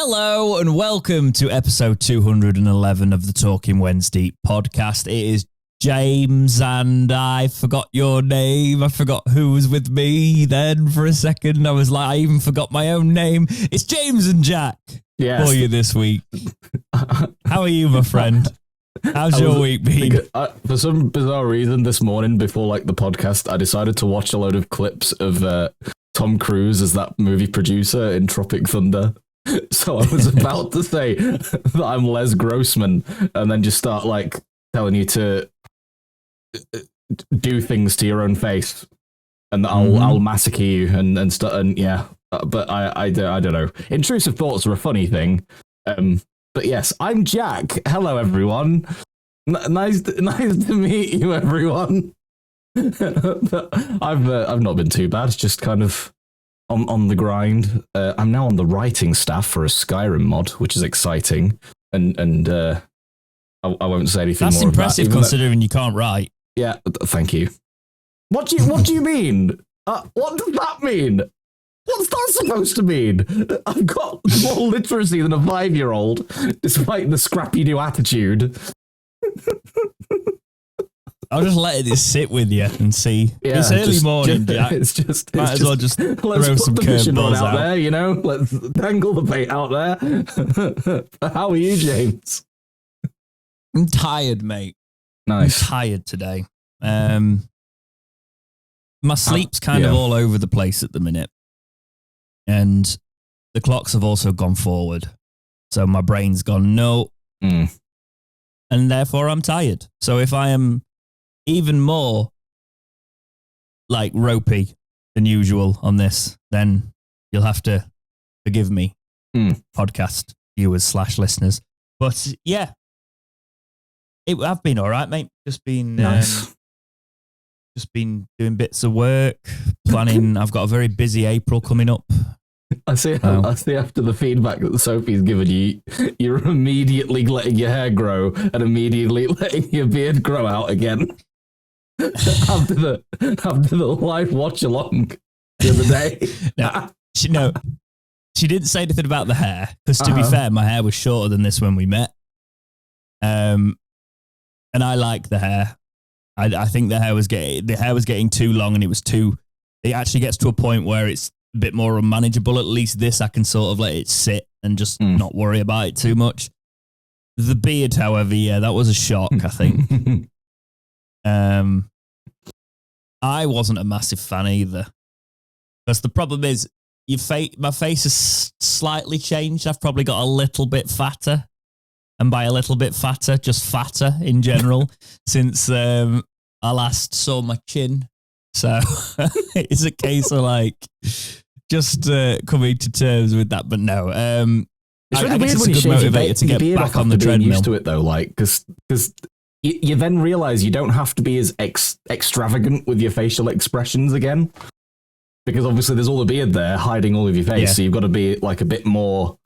Hello and welcome to episode 211 of the Talking Wednesday podcast. It is James and I forgot your name. I forgot who was with me then for a second. I was like, I even forgot my own name. It's James and Jack for you this week. How are you, my friend? How's your week been? For some bizarre reason, this morning before the podcast, I decided to watch a load of clips of Tom Cruise as that movie producer in Tropic Thunder. So I was about to say that I'm Les Grossman and then just start telling you to do things to your own face and I'll massacre you and start and yeah. But I don't know. Intrusive thoughts are a funny thing. But yes, I'm Jack. Hello, everyone. Nice to meet you, everyone. I've not been too bad. It's just kind of on the grind. I'm now on the writing staff for a Skyrim mod, which is exciting. And I won't say anything more. That's impressive considering you can't write. Yeah, thank you. What do you mean? What does that mean? What's that supposed to mean? I've got more literacy than a 5-year-old, despite the scrappy new attitude. I'll just let it sit with you and see. Yeah, it's early morning, Jack. Might as well just throw some curveballs out there, you know? Let's dangle the bait out there. How are you, James? I'm tired, mate. Nice. I'm tired today. My sleep's kind of all over the place at the minute. And the clocks have also gone forward. So my brain's gone, no. And therefore I'm tired. So if I am even more ropey than usual on this, then you'll have to forgive me, podcast viewers / listeners. But yeah, I've been all right, mate. Just been nice. Just been doing bits of work, planning. I've got a very busy April coming up. I see after the feedback that Sophie's given you, you're immediately letting your hair grow and immediately letting your beard grow out again. after the live watch along the other day. She didn't say anything about the hair because to be fair, my hair was shorter than this when we met. And I like the hair. I think the hair was getting too long and it actually gets to a point where it's a bit more unmanageable. At least this I can sort of let it sit and just not worry about it too much. The beard, however, yeah, that was a shock, I think. I wasn't a massive fan either. Because the problem is my face has slightly changed. I've probably got a little bit fatter. And by a little bit fatter, just fatter in general, since I last saw my chin. So it's a case of just coming to terms with that. But no, it's really I guess weird it's a good motivator to get back on the treadmill. Used to it though, because you then realize you don't have to be as extravagant with your facial expressions again, because obviously there's all the beard there hiding all of your face. Yeah. So you've got to be a bit more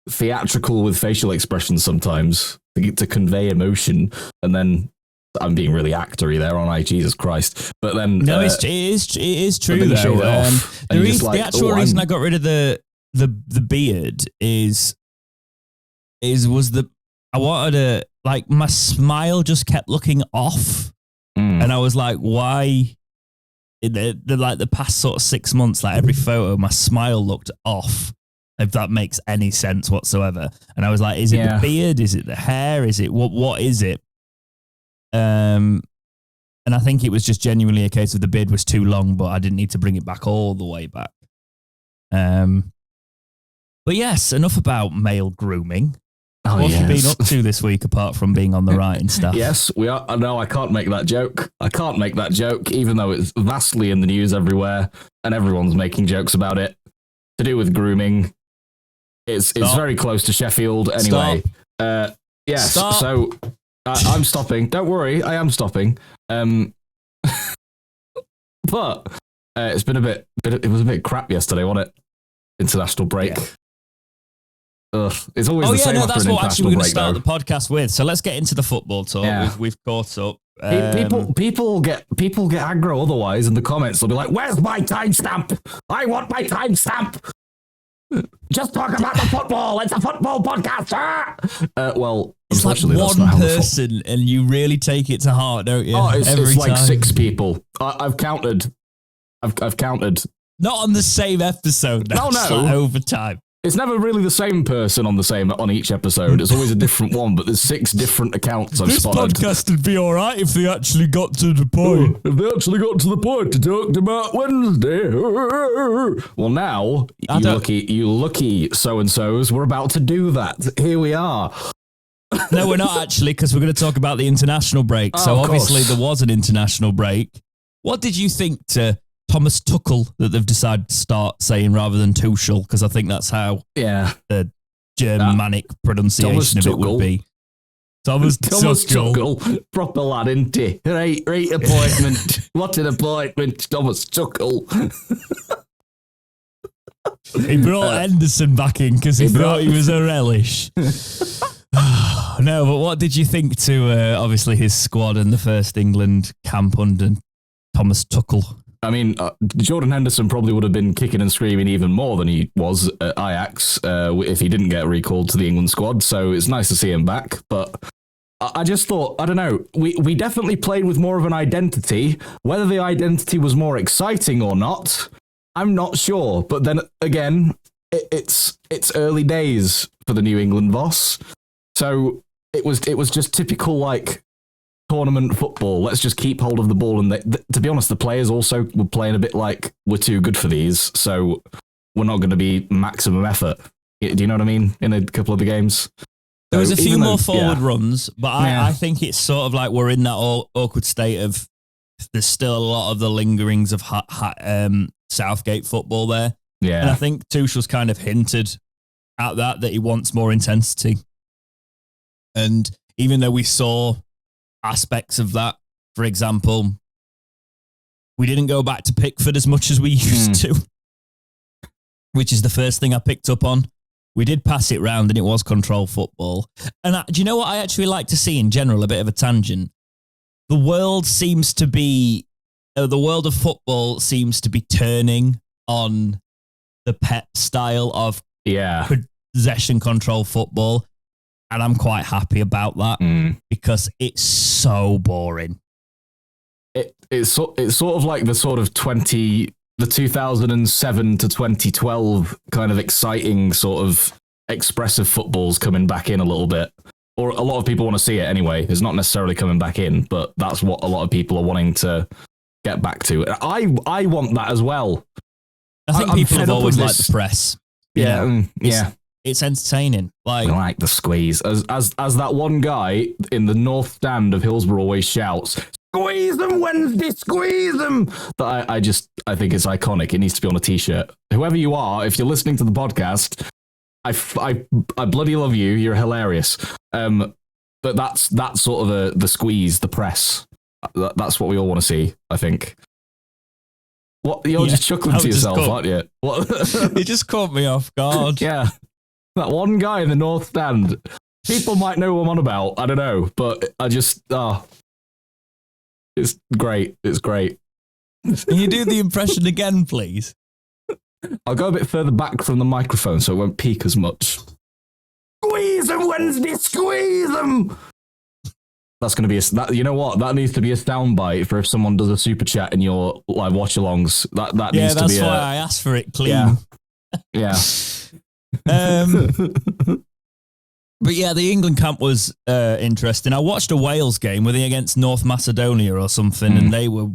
theatrical with facial expressions sometimes to convey emotion. And then I'm being really actory there, aren't I? Jesus Christ! But then no, it is true though. The actual reason I got rid of the beard was I wanted my smile just kept looking off, and I was like, why? The past sort of 6 months, every photo, my smile looked off. If that makes any sense whatsoever. And I was like, is it the beard? Is it the hair? Is it what is it? And I think it was just genuinely a case of the beard was too long, but I didn't need to bring it back all the way back. But yes, enough about male grooming. What have you been up to this week apart from being on the writing staff? Yes, we are. No, I can't make that joke. Even though it's vastly in the news everywhere and everyone's making jokes about it to do with grooming. It's very close to Sheffield anyway. Yes, Stop. So I'm stopping. Don't worry, I am stopping. But it's been it was a bit crap yesterday, wasn't it? International break. Yeah. Ugh, it's always the same. That's what actually we're going to start the podcast with. So let's get into the football talk. Yeah. We've caught up. People get aggro otherwise in the comments. They'll be like, "Where's my timestamp? I want my timestamp." Just talk about the football. It's a football podcast. Well, it's like one person, and you really take it to heart, don't you? Oh, it's like 6 people. I've counted. I've counted. Not on the same episode. No. It's like over time. It's never really the same person on each episode. It's always a different one, but there's 6 different accounts I've spotted. This podcast would be all right if they actually got to the point. If they actually got to the point to talk about Wednesday. Well, now, you lucky so-and-sos, we're about to do that. Here we are. No, we're not actually, because we're going to talk about the international break. So obviously there was an international break. What did you think to Thomas Tuchel that they've decided to start saying rather than Tuchel? Because I think that's how the Germanic pronunciation of it would be. Thomas Tuchel. Proper lad, isn't he? Right appointment. What an appointment, Thomas Tuchel. He brought Henderson back in because he thought he was a relish. No, but what did you think to obviously his squad and the first England camp under Thomas Tuchel? I mean, Jordan Henderson probably would have been kicking and screaming even more than he was at Ajax if he didn't get recalled to the England squad. So it's nice to see him back. But I just thought, I don't know, we definitely played with more of an identity. Whether the identity was more exciting or not, I'm not sure. But then again, it's early days for the New England boss. So it was just typical like tournament football. Let's just keep hold of the ball. And to be honest, the players also were playing a bit like we're too good for these, so we're not going to be maximum effort. Do you know what I mean? In a couple of the games. There was a few more forward runs, but I think it's sort of like we're in that awkward state of there's still a lot of the lingerings of Southgate football there. Yeah. And I think Tuchel's kind of hinted at that he wants more intensity. And even though we saw aspects of that, for example, we didn't go back to Pickford as much as we used to, which is the first thing I picked up on. We did pass it round and it was control football. And do you know what I actually like to see in general? A bit of a tangent. The world of football seems to be turning on the Pep style of possession control football. And I'm quite happy about that because it's so boring. It's sort of like the sort of 2007 to 2012 kind of exciting sort of expressive football's coming back in a little bit. Or a lot of people want to see it anyway. It's not necessarily coming back in, but that's what a lot of people are wanting to get back to. I want that as well. I think people have always liked the press. Yeah. It's entertaining. I like the squeeze. As that one guy in the north stand of Hillsborough always shouts, "Squeeze them, Wednesday, squeeze them!" That I think it's iconic. It needs to be on a t-shirt. Whoever you are, if you're listening to the podcast, I bloody love you. You're hilarious. But that's sort of the squeeze, the press. That's what we all want to see, I think. What, you're just chuckling to yourself, aren't you? What? It just caught me off guard. Yeah. That one guy in the north stand. People might know what I'm on about. I don't know. But I just, it's great. It's great. Can you do the impression again, please? I'll go a bit further back from the microphone so it won't peak as much. Squeeze them, Wednesday, squeeze them! That's going to be you know what? That needs to be a soundbite for if someone does a super chat in your live watch-alongs. That needs to be that's why I asked for it clean. Yeah. But yeah, the England camp was interesting. I watched a Wales game. Were they against North Macedonia or something? And they were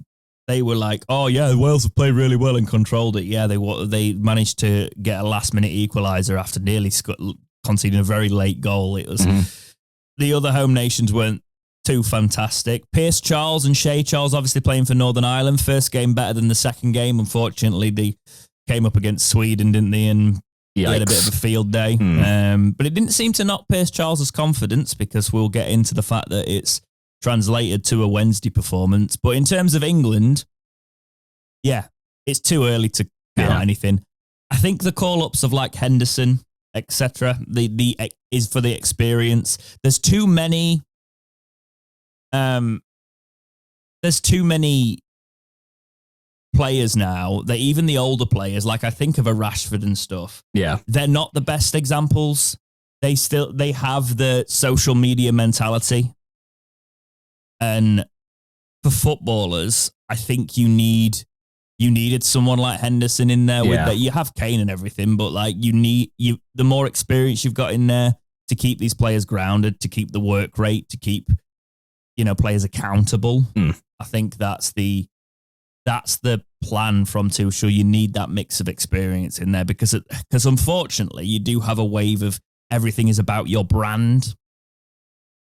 like, "Oh yeah, Wales have played really well and controlled it." Yeah, they managed to get a last-minute equaliser after nearly conceding a very late goal. It was the other home nations weren't too fantastic. Pierce Charles and Shea Charles obviously playing for Northern Ireland. First game better than the second game. Unfortunately, they came up against Sweden, didn't they? And he had a bit of a field day. But it didn't seem to knock Pierce Charles' confidence because we'll get into the fact that it's translated to a Wednesday performance. But in terms of England, it's too early to count anything. I think the call-ups of like Henderson, etc., the is for the experience. There's too many players now, that even the older players, like I think of a Rashford and stuff, they're not the best examples. They have the social media mentality. And for footballers, I think you needed someone like Henderson in there with that. You have Kane and everything, but like the more experience you've got in there to keep these players grounded, to keep the work rate, to keep, players accountable. I think that's the plan from Tuchel. You need that mix of experience in there because unfortunately you do have a wave of everything is about your brand.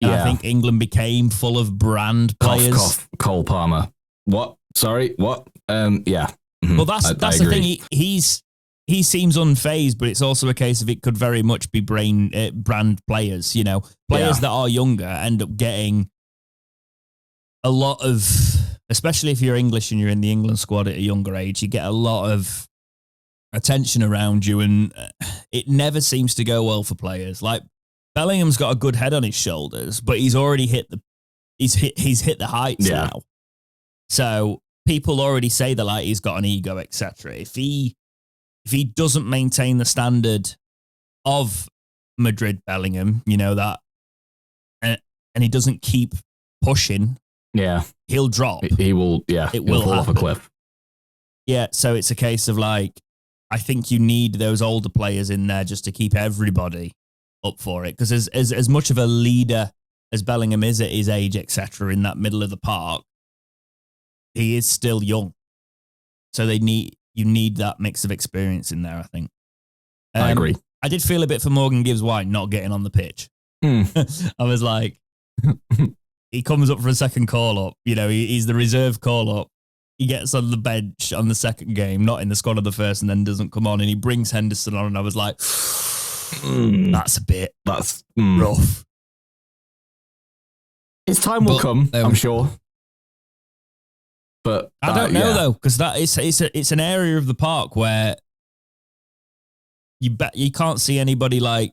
And I think England became full of brand players. Cough, Cole Palmer. What? Sorry, what? Yeah. Well, that's the thing. He seems unfazed, but it's also a case of it could very much be brand players. Players that are younger end up getting a lot of, especially if you're English and you're in the England squad at a younger age, you get a lot of attention around you, and it never seems to go well for players. Like Bellingham's got a good head on his shoulders, but he's already hit the heights now. So people already say that like he's got an ego, etc. If he doesn't maintain the standard of Madrid Bellingham, that, and he doesn't keep pushing, he'll drop. He will, it will fall off a cliff. Yeah, so it's a case of like, I think you need those older players in there just to keep everybody up for it. Because as much of a leader as Bellingham is at his age, etc., in that middle of the park, he is still young. So you need that mix of experience in there, I think. I agree. I did feel a bit for Morgan Gibbs-White not getting on the pitch. I was like, he comes up for a second call-up. He's the reserve call-up. He gets on the bench on the second game, not in the squad of the first, and then doesn't come on, and he brings Henderson on, and I was like, that's rough. His time will come, I'm sure. But I don't know though, because it's an area of the park where you can't see anybody like.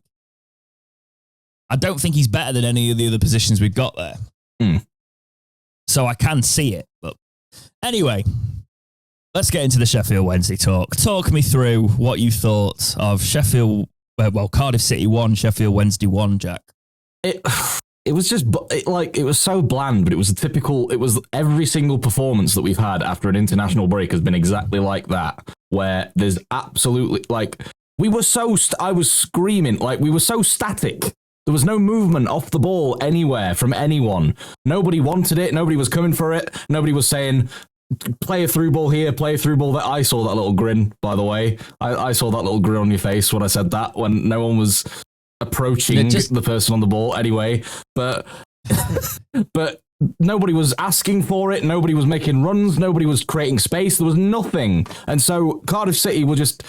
I don't think he's better than any of the other positions we've got there. So I can see it. But anyway, let's get into the Sheffield Wednesday talk. Talk me through what you thought of Cardiff City 1, Sheffield Wednesday 1, Jack. It was just it was so bland, but it was every single performance that we've had after an international break has been exactly like that, where there's absolutely I was screaming, we were so static. There was no movement off the ball anywhere from anyone. Nobody wanted it. Nobody was coming for it. Nobody was saying, play a through ball here, play a through ball there. I saw that little grin, by the way. I saw that little grin on your face when I said that, when no one was approaching the person on the ball anyway, but nobody was asking for it, nobody was making runs, nobody was creating space, there was nothing. And so Cardiff City were just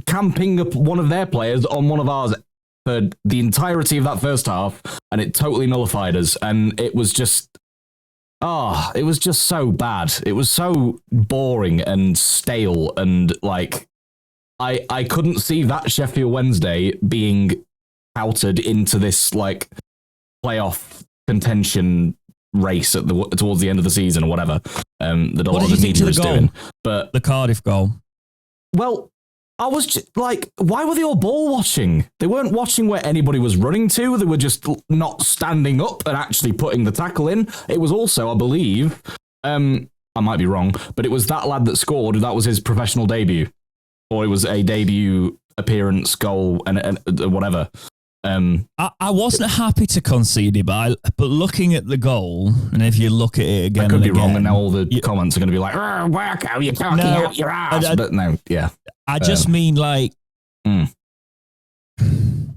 camping up one of their players on one of ours for the entirety of that first half, and it totally nullified us, and it was just so bad. It was so boring and stale, and I couldn't see that Sheffield Wednesday being outed into this playoff contention race towards the end of the season or whatever that a lot of the media was doing. But the Cardiff goal. Well, I was just why were they all ball watching? They weren't watching where anybody was running to. They were just not standing up and actually putting the tackle in. It was also, I believe, I might be wrong, but it was that lad that scored. That was his professional debut, or it was a debut appearance goal and whatever. I wasn't happy to concede it, but looking at the goal, and if you look at it again, I could be wrong, and now all the comments are going to be like, "Work out, you're talking out your ass." But no, yeah. I just mean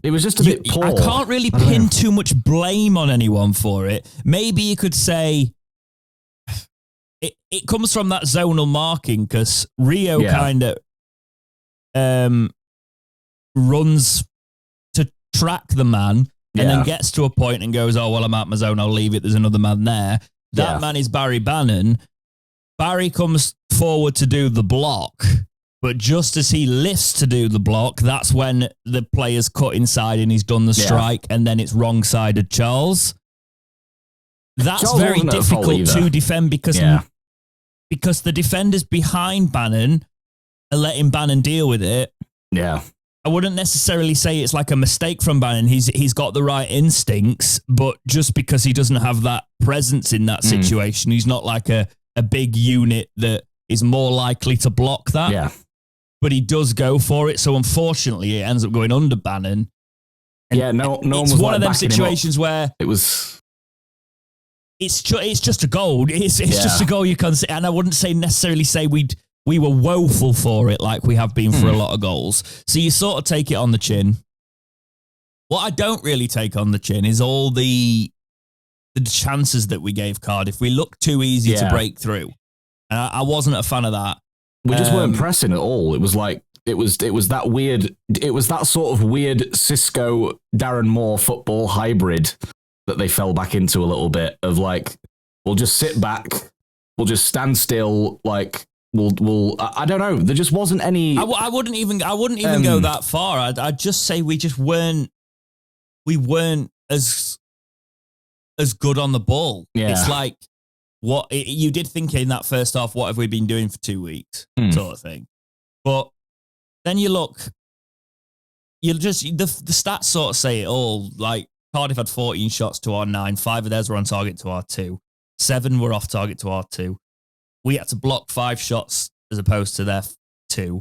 it was just a bit poor. I can't really pin too much blame on anyone for it. Maybe you could say it comes from that zonal marking, because Rio kind of runs to track the man and then gets to a point and goes, "Oh, well, I'm out my zone, I'll leave it, there's another man there." That man is Barry Bannon. Barry comes forward to do the block, but just as he lifts to do the block, that's when the player's cut inside and he's done the strike, and then it's wrong-sided Charles. That's Charles very difficult to defend, because because the defenders behind Bannon are letting Bannon deal with it. Yeah. I wouldn't necessarily say it's like a mistake from Bannon. He's got the right instincts, but just because he doesn't have that presence in that situation, he's not like a big unit that is more likely to block that. Yeah. But he does go for it. So unfortunately, it ends up going under Bannon. And no one it's was one of them backing him up. situations where It was. it's just a goal. It's just a goal you can see. And I wouldn't necessarily say we were woeful for it like we have been for a lot of goals. So you sort of take it on the chin. What I don't really take on the chin is all the chances that we gave Cardiff. We looked too easy to break through. And I wasn't a fan of that. We just weren't pressing at all. It was like, it was that weird, it was that sort of weird Cisco Darren Moore football hybrid that they fell back into a little bit of like, we'll just sit back, we'll just stand still, like, We'll I don't know. There just wasn't any. I wouldn't even go that far. I'd just say we weren't as good on the ball. Yeah. It's like you did think in that first half. What have we been doing for 2 weeks, sort of thing. But then you look, the stats sort of say it all. Like Cardiff had 14 shots to our 9. 5 of theirs were on target to our 2. 7 were off target to our 2. We had to block 5 shots as opposed to their 2.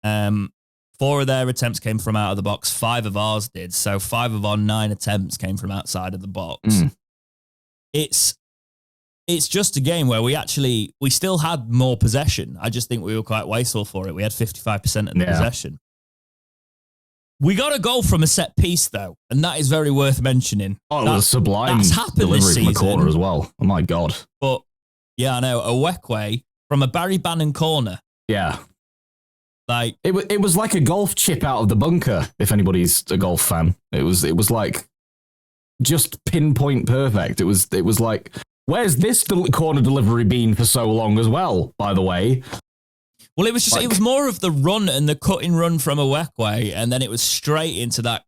4 of their attempts came from out of the box. 5 of ours did. So 5 of our 9 attempts came from outside of the box. It's just a game where we still had more possession. I just think we were quite wasteful for it. We had 55% of the possession. We got a goal from a set piece, though, and that is very worth mentioning. Oh, it was a sublime delivery from the corner as well. Oh, my God. But yeah, I know. A Wekwe from a Barry Bannon corner. Yeah. Like it was like a golf chip out of the bunker, if anybody's a golf fan. It was like just pinpoint perfect. It was like, where's this corner delivery been for so long as well, by the way? Well, it was just it was more of the run and the cutting run from a Wekwe, and then it was straight into that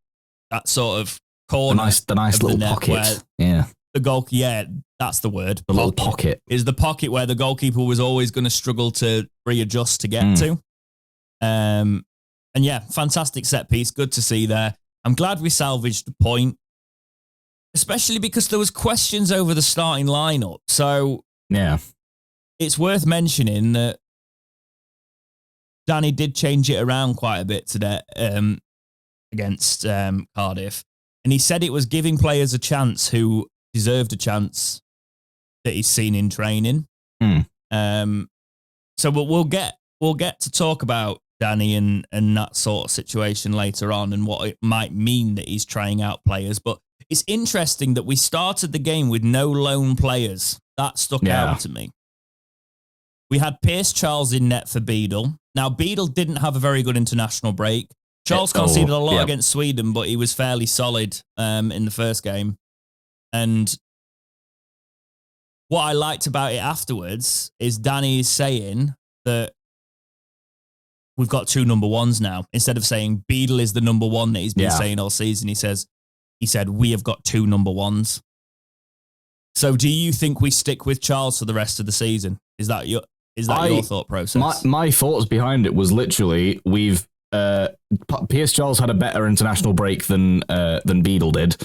sort of corner. The nice little pocket. Yeah. The goal, that's the word. The little pocket. Is the pocket where the goalkeeper was always going to struggle to readjust to get to. And yeah, fantastic set piece. Good to see there. I'm glad we salvaged the point, especially because there was questions over the starting lineup. So yeah, it's worth mentioning that Danny did change it around quite a bit today against Cardiff. And he said it was giving players a chance who deserved a chance that he's seen in training. So we'll get to talk about Danny and that sort of situation later on and what it might mean that he's trying out players. But it's interesting that we started the game with no lone players. That stuck out to me. We had Pierce Charles in net for Beadle. Now, Beadle didn't have a very good international break. Charles conceded a lot against Sweden, but he was fairly solid in the first game. And what I liked about it afterwards is Danny is saying that we've got 2 number ones now. Instead of saying Beadle is the number 1 that he's been saying all season, he said, we have got 2 number ones. So do you think we stick with Charles for the rest of the season? Is that your thought process? My thoughts behind it was literally Pierce Charles had a better international break than Beadle did.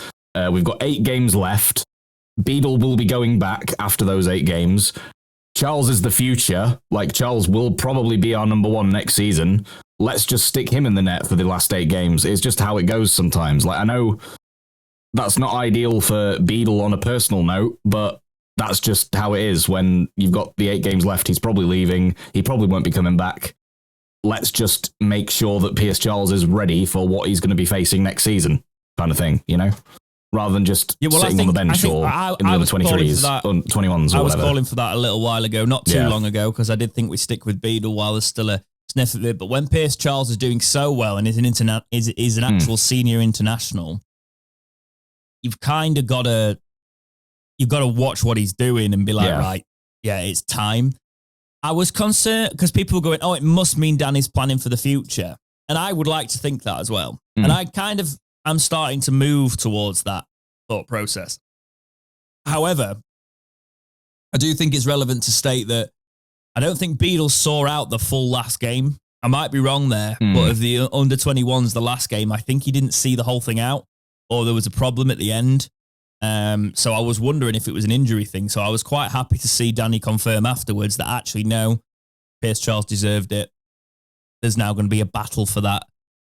We've got 8 games left. Beadle will be going back after those 8 games. Charles is the future. Like, Charles will probably be our number 1 next season. Let's just stick him in the net for the last 8 games. It's just how it goes sometimes. Like, I know that's not ideal for Beadle on a personal note, but that's just how it is. When you've got the 8 games left, he's probably leaving. He probably won't be coming back. Let's just make sure that Pierce Charles is ready for what he's going to be facing next season, kind of thing, you know? Rather than just sitting on the bench or in the other 23s or 21s or whatever. I was calling for that a little while ago, not too long ago, because I did think we'd stick with Beadle while there's still a sniff of it. But when Pierce Charles is doing so well and is an actual senior international, you've kind of got to watch what he's doing and be like, right, it's time. I was concerned because people were going, oh, it must mean Danny's planning for the future. And I would like to think that as well. And I'm starting to move towards that thought process. However, I do think it's relevant to state that I don't think Beadle saw out the full last game. I might be wrong there, but of the under 21s, the last game, I think he didn't see the whole thing out, or there was a problem at the end. So I was wondering if it was an injury thing. So I was quite happy to see Danny confirm afterwards that actually, no, Pierce Charles deserved it. There's now going to be a battle for that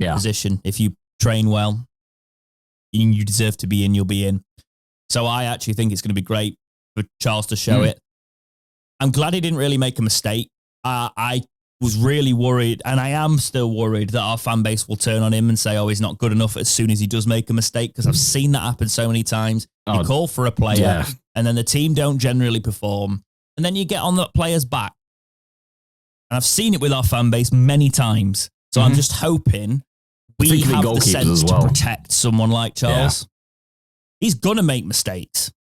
position. If you train well, you deserve to be in, you'll be in. So I actually think it's going to be great for Charles to show it. I'm glad he didn't really make a mistake. I was really worried, and I am still worried that our fan base will turn on him and say, oh, he's not good enough as soon as he does make a mistake, because I've seen that happen so many times. You call for a player, and then the team don't generally perform, and then you get on that player's back. And I've seen it with our fan base many times. So I'm just hoping we have the sense to protect someone like Charles. Yeah. He's going to make mistakes.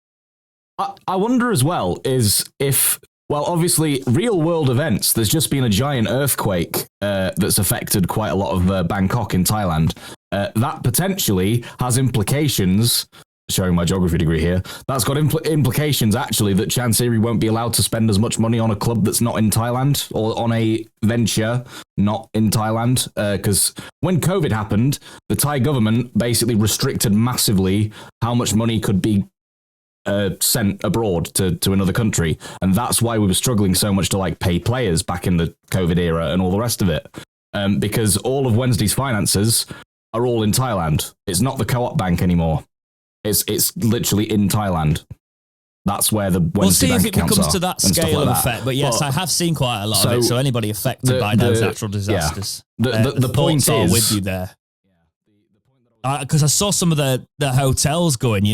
I wonder as well is if... Well, obviously, real-world events, there's just been a giant earthquake that's affected quite a lot of Bangkok in Thailand. That potentially has implications, showing my geography degree here, that's got implications, actually, that Chansiri won't be allowed to spend as much money on a club that's not in Thailand, or on a venture not in Thailand. Because when COVID happened, the Thai government basically restricted massively how much money could be sent abroad to another country, and that's why we were struggling so much to pay players back in the COVID era and all the rest of it, because all of Wednesday's finances are all in Thailand. It's not the Co-op Bank anymore. It's literally in Thailand. That's where the Wednesday bank accounts are. We'll see if it becomes to that scale of effect. But yes, I have seen quite a lot of it. So anybody affected by those natural disasters, the point is with you there. Because I saw some of the hotels going,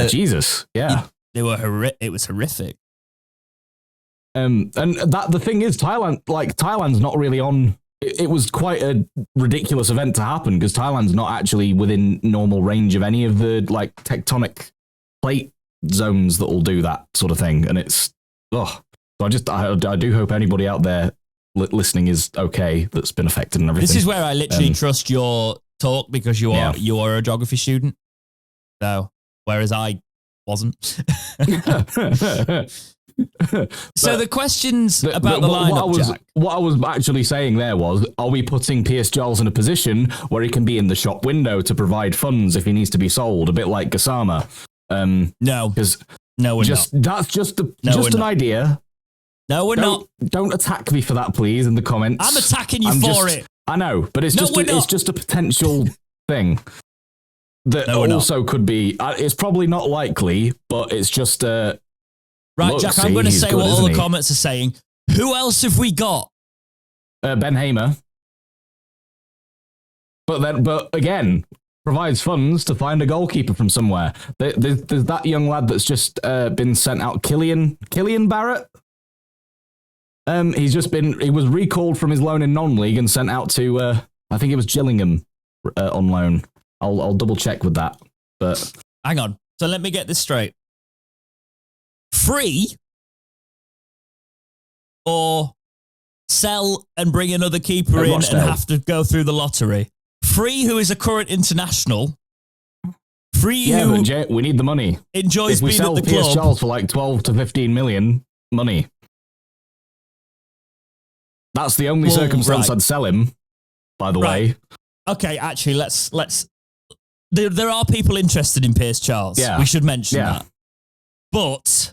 Jesus, they were it was horrific. And that the thing is, Thailand's not really on. It was quite a ridiculous event to happen because Thailand's not actually within normal range of any of the tectonic plate zones that will do that sort of thing, and it's So I do hope anybody out there listening is okay that's been affected and everything. This is where I literally trust your talk because you are a geography student. So whereas I wasn't. So the questions about the lineup, Jack. What I was actually saying there was, are we putting Pierce Charles in a position where he can be in the shop window to provide funds if he needs to be sold, a bit like Gassama? No, because we're not. That's just an idea. No, we're not. Don't attack me for that, please, in the comments. I'm attacking you for it. I know, but it's just a potential thing that also could be. It's probably not likely, but it's just right, Jack. I'm going to say what all the comments are saying. Who else have we got? Ben Hamer. But again, provides funds to find a goalkeeper from somewhere. There's that young lad that's just been sent out, Killian Barrett. He was recalled from his loan in non-league and sent out to I think it was Gillingham on loan. I'll double check with that. But hang on. So let me get this straight. Free or sell and bring another keeper in and have to go through the lottery? Free, who is a current international. Free, who but we need the money. Enjoys being at the club. If we sell Pierce Charles for 12 to 15 million, money. That's the only circumstance I'd sell him, by the way. Okay, actually, let's. There are people interested in Pierce Charles. Yeah. We should mention that. But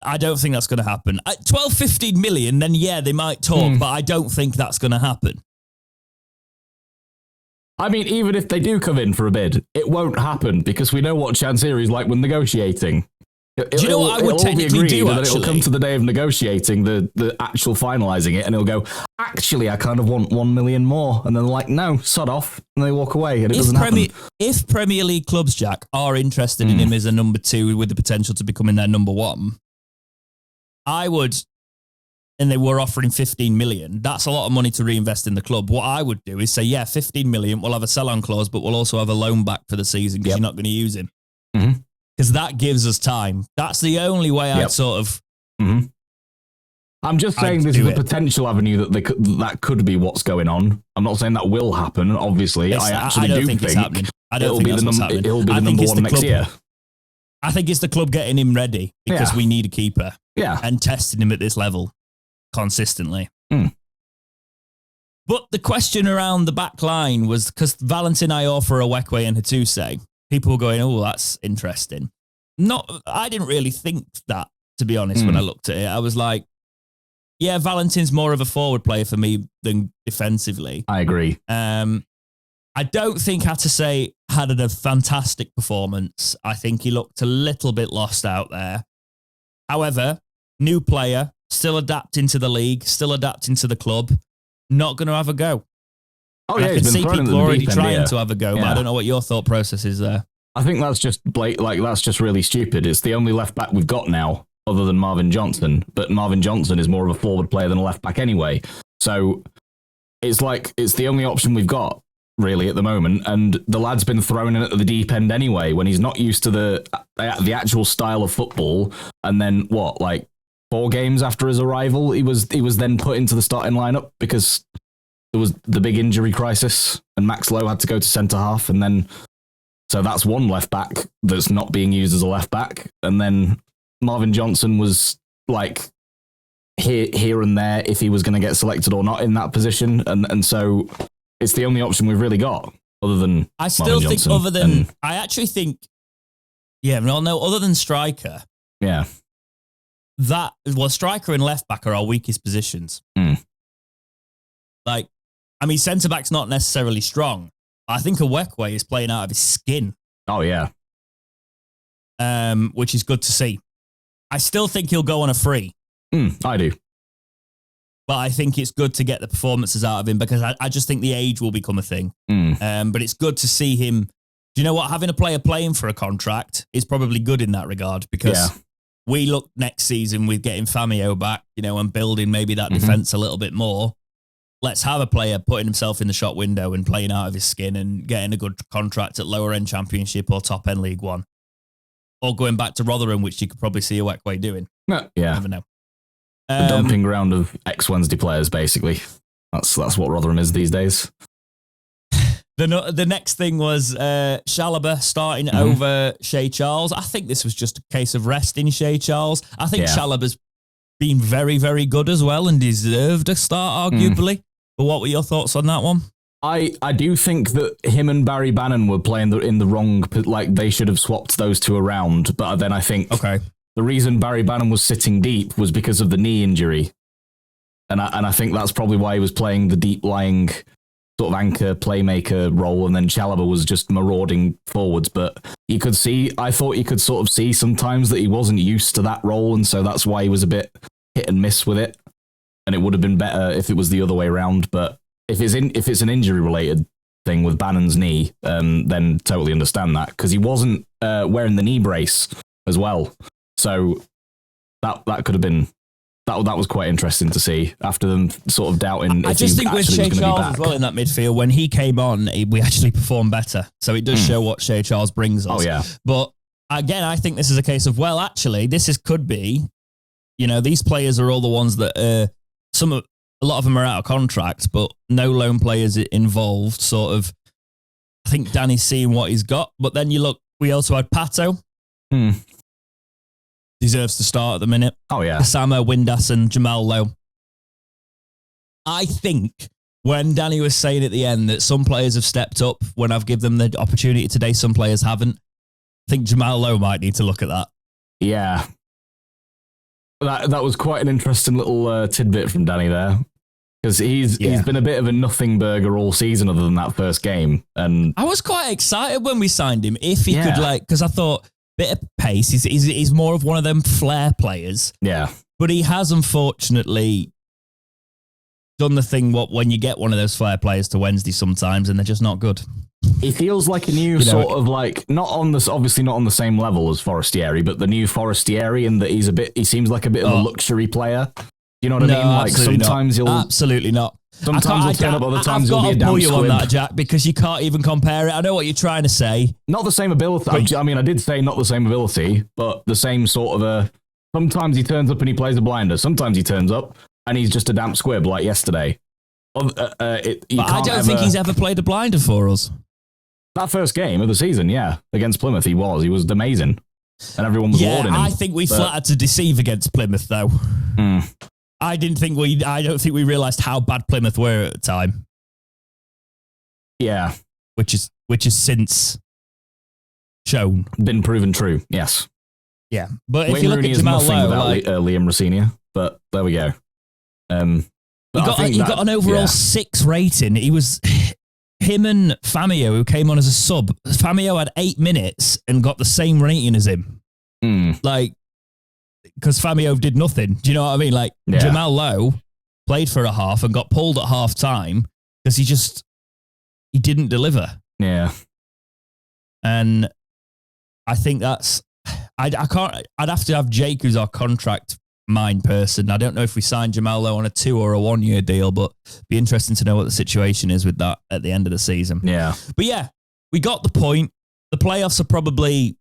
I don't think that's going to happen. At 12, 15 million, then they might talk, but I don't think that's going to happen. I mean, even if they do come in for a bid, it won't happen because we know what Chansiri is like when negotiating. Do you know what I would technically do, actually? It'll come to the day of negotiating, the actual finalising it, and it'll go, actually, I kind of want 1 million more. And then they're like, no, sod off. And they walk away, and it doesn't happen. If Premier League clubs, Jack, are interested in him as a number 2 with the potential to becoming their number 1, I would, and they were offering 15 million, that's a lot of money to reinvest in the club. What I would do is say, 15 million, we'll have a sell-on clause, but we'll also have a loan back for the season because you're not going to use him. Mm-hmm. Because that gives us time. That's the only way I'd sort of... Mm-hmm. I'm just saying this is a potential avenue that could be what's going on. I'm not saying that will happen, obviously. I actually do think it's happening. I don't think that's what's happening. It'll be the number 1 next year. I think it's the club getting him ready because we need a keeper. Yeah. And testing him at this level consistently. But the question around the back line was because Valentin Iorfa, Awekwe and Hatuse, people were going, oh, that's interesting. I didn't really think that, to be honest, when I looked at it. I was like, yeah, Valentin's more of a forward player for me than defensively. I agree. I don't think Hatuse had a fantastic performance. I think he looked a little bit lost out there. However, new player, still adapting to the league, still adapting to to not going to have a go. Oh, yeah, I can see people already trying to have a go, but I don't know what your thought process is there. I think that's just that's just really stupid. It's the only left back we've got now, other than Marvin Johnson. But Marvin Johnson is more of a forward player than a left back anyway. So it's the only option we've got really at the moment. And the lad's been thrown in at the deep end anyway when he's not used to the actual style of football. And then 4 games after his arrival, he was then put into the starting lineup because there was the big injury crisis and Max Lowe had to go to centre half, and then so that's one left back that's not being used as a left back, and then Marvin Johnson was here and there if he was going to get selected or not in that position, and so it's the only option we've really got other than I still Marvin think Johnson. I actually think other than striker, striker and left back are our weakest positions. Centre back's not necessarily strong. I think Awekwe is playing out of his skin. Oh yeah, which is good to see. I still think he'll go on a free. I do. But I think it's good to get the performances out of him because I just think the age will become a thing. But it's good to see him. Do you know what? Having a player playing for a contract is probably good in that regard because we look next season with getting Famio back, and building maybe that defense a little bit more. Let's have a player putting himself in the shop window and playing out of his skin and getting a good contract at lower end Championship or top end League One. Or going back to Rotherham, which you could probably see Awekwe doing. Yeah. Never know. The dumping ground of ex-Wednesday players, basically. That's what Rotherham is these days. The next thing was Chalobah starting over Shea Charles. I think this was just a case of resting Shea Charles. I think Chalobah's been very, very good as well and deserved a start, arguably. But what were your thoughts on that one? I do think that him and Barry Bannon were playing in the wrong, they should have swapped those two around. But then I think the reason Barry Bannon was sitting deep was because of the knee injury. And I think that's probably why he was playing the deep lying sort of anchor playmaker role, and then Chalobah was just marauding forwards. But I thought you could sort of see sometimes that he wasn't used to that role, and so that's why he was a bit hit and miss with it. And it would have been better if it was the other way around. But if it's an injury related thing with Bannon's knee, then totally understand that because he wasn't wearing the knee brace as well. So that could have been. That was quite interesting to see after them sort of doubting. I just think with Shea Charles as well in that midfield, when he came on, we actually performed better. So it does show what Shea Charles brings us. Oh yeah. But again, I think this is a case of actually, could be. These players are all the ones that a lot of them are out of contract, but no loan players involved. Sort of, I think Danny's seeing what he's got. But then you look, we also had Pato. Deserves to start at the minute. Oh, yeah. Osama, Windass and Jamal Lowe. I think when Danny was saying at the end that some players have stepped up when I've given them the opportunity today, some players haven't. I think Jamal Lowe might need to look at that. Yeah. That was quite an interesting little tidbit from Danny there. Because he's been a bit of a nothing burger all season other than that first game. And I was quite excited when we signed him. If he could because I thought, bit of pace. He's more of one of them flair players. Yeah. But he has unfortunately done the thing when you get one of those flair players to Wednesday sometimes and they're just not good. He feels like a new sort of obviously not on the same level as Forestieri, but the new Forestieri in that he seems like a bit of a luxury player. You know what I mean? Like sometimes absolutely not. Sometimes he'll turn up, other times he'll be a damn pull you squib. on that, Jack, because you can't even compare it. I know what you're trying to say. Not the same ability. I mean, I did say not the same ability, but the same sort of sometimes he turns up and he plays a blinder. Sometimes he turns up and he's just a damp squib like yesterday. I don't think he's ever played a blinder for us. That first game of the season, against Plymouth, he was amazing. and everyone was lauding him. I think we flattered to deceive against Plymouth, though. I don't think we realised how bad Plymouth were at the time. Yeah, which is since shown, been proven true. Yes. Yeah, but if Wayne you look Rooney at Jamal Lowe, without Liam Rossini, but there we go. He got an overall 6 rating. He was him and Famio, who came on as a sub. Famio had 8 minutes and got the same rating as him. Like, because Famio did nothing. Do you know what I mean? Like, Jamal Lowe played for a half and got pulled at half time because he didn't deliver. Yeah. And I think that's, I'd have to have Jake, who's our contract mind person. I don't know if we signed Jamal Lowe on a 2 or a 1 year deal, but it'd be interesting to know what the situation is with that at the end of the season. Yeah. But yeah, we got the point. The playoffs are probably,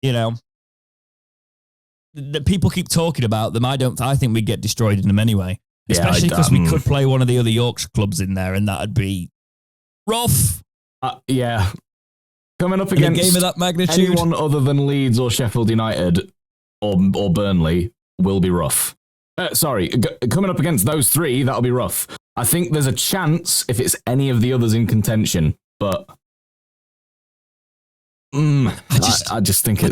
the people keep talking about them. I think we'd get destroyed in them anyway. Especially because we could play one of the other Yorkshire clubs in there, and that'd be rough. Yeah. Coming up against a game of that magnitude, anyone other than Leeds or Sheffield United or Burnley will be rough. Coming up against those 3, that'll be rough. I think there's a chance if it's any of the others in contention, but I just think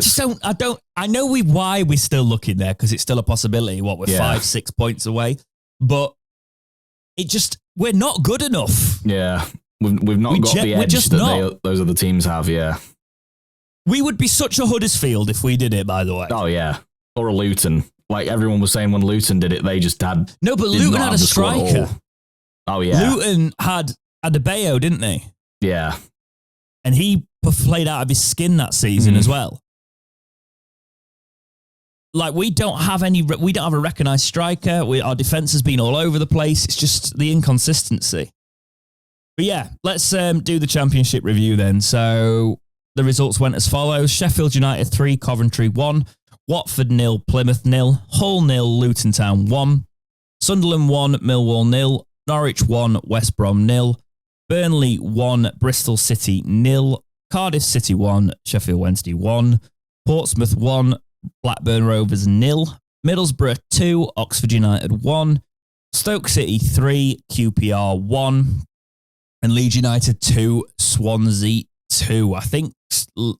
I know why we're still looking there, because it's still a possibility. We're 5-6 points away, but we're not good enough. Yeah. We've not got the edge that those other teams have, yeah. We would be such a Huddersfield if we did it, by the way. Oh, yeah. Or a Luton. Like everyone was saying when Luton did it, they just had... No, but Luton had a striker. Oh, yeah. Luton had Adebayo, didn't they? Yeah. And he played out of his skin that season as well. Like, we don't have a recognised striker. Our defence has been all over the place. It's just the inconsistency. But yeah, let's do the championship review then. So the results went as follows. Sheffield United 3, Coventry 1, Watford 0, Plymouth 0, Hull 0, Luton Town 1, Sunderland 1, Millwall 0, Norwich 1, West Brom 0, Burnley 1, Bristol City 0, Cardiff City 1, Sheffield Wednesday 1, Portsmouth 1, Blackburn Rovers 0, Middlesbrough 2, Oxford United 1, Stoke City 3, QPR 1, and Leeds United 2, Swansea 2. I think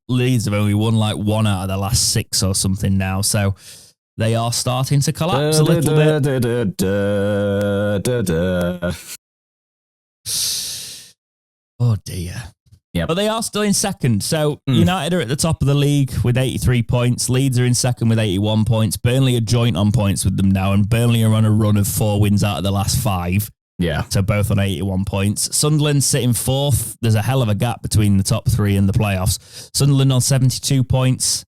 Leeds have only won like 1 out of the last 6 or something now. So they are starting to collapse a little bit. Oh dear. Yep. But they are still in second. So United are at the top of the league with 83 points. Leeds are in second with 81 points. Burnley are joint on points with them now. And Burnley are on a run of 4 wins out of the last 5. Yeah. So both on 81 points. Sunderland sitting 4th. There's a hell of a gap between the top 3 and the playoffs. Sunderland on 72 points.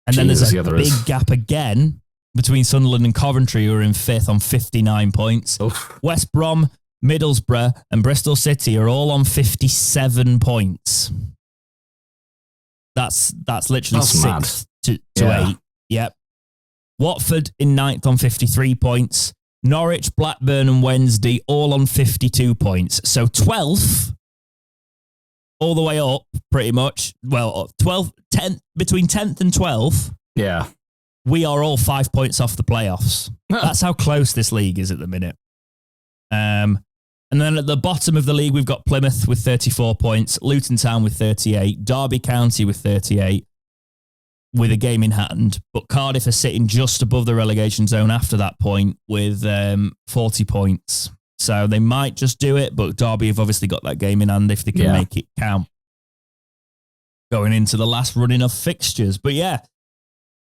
And then there's a big gap again between Sunderland and Coventry, who are in 5th on 59 points. Oof. West Brom, Middlesbrough and Bristol City are all on 57 points. That's literally 6 to 8. Yep. Watford in 9th on 53 points. Norwich, Blackburn and Wednesday all on 52 points. So 12th, all the way up, pretty much. Well, 12th, 10th, between 10th and 12th. Yeah. We are all 5 points off the playoffs. That's how close this league is at the minute. And then at the bottom of the league, we've got Plymouth with 34 points, Luton Town with 38, Derby County with 38, with a game in hand. But Cardiff are sitting just above the relegation zone after that point with 40 points. So they might just do it, but Derby have obviously got that game in hand if they can make it count. Going into the last running of fixtures. But yeah,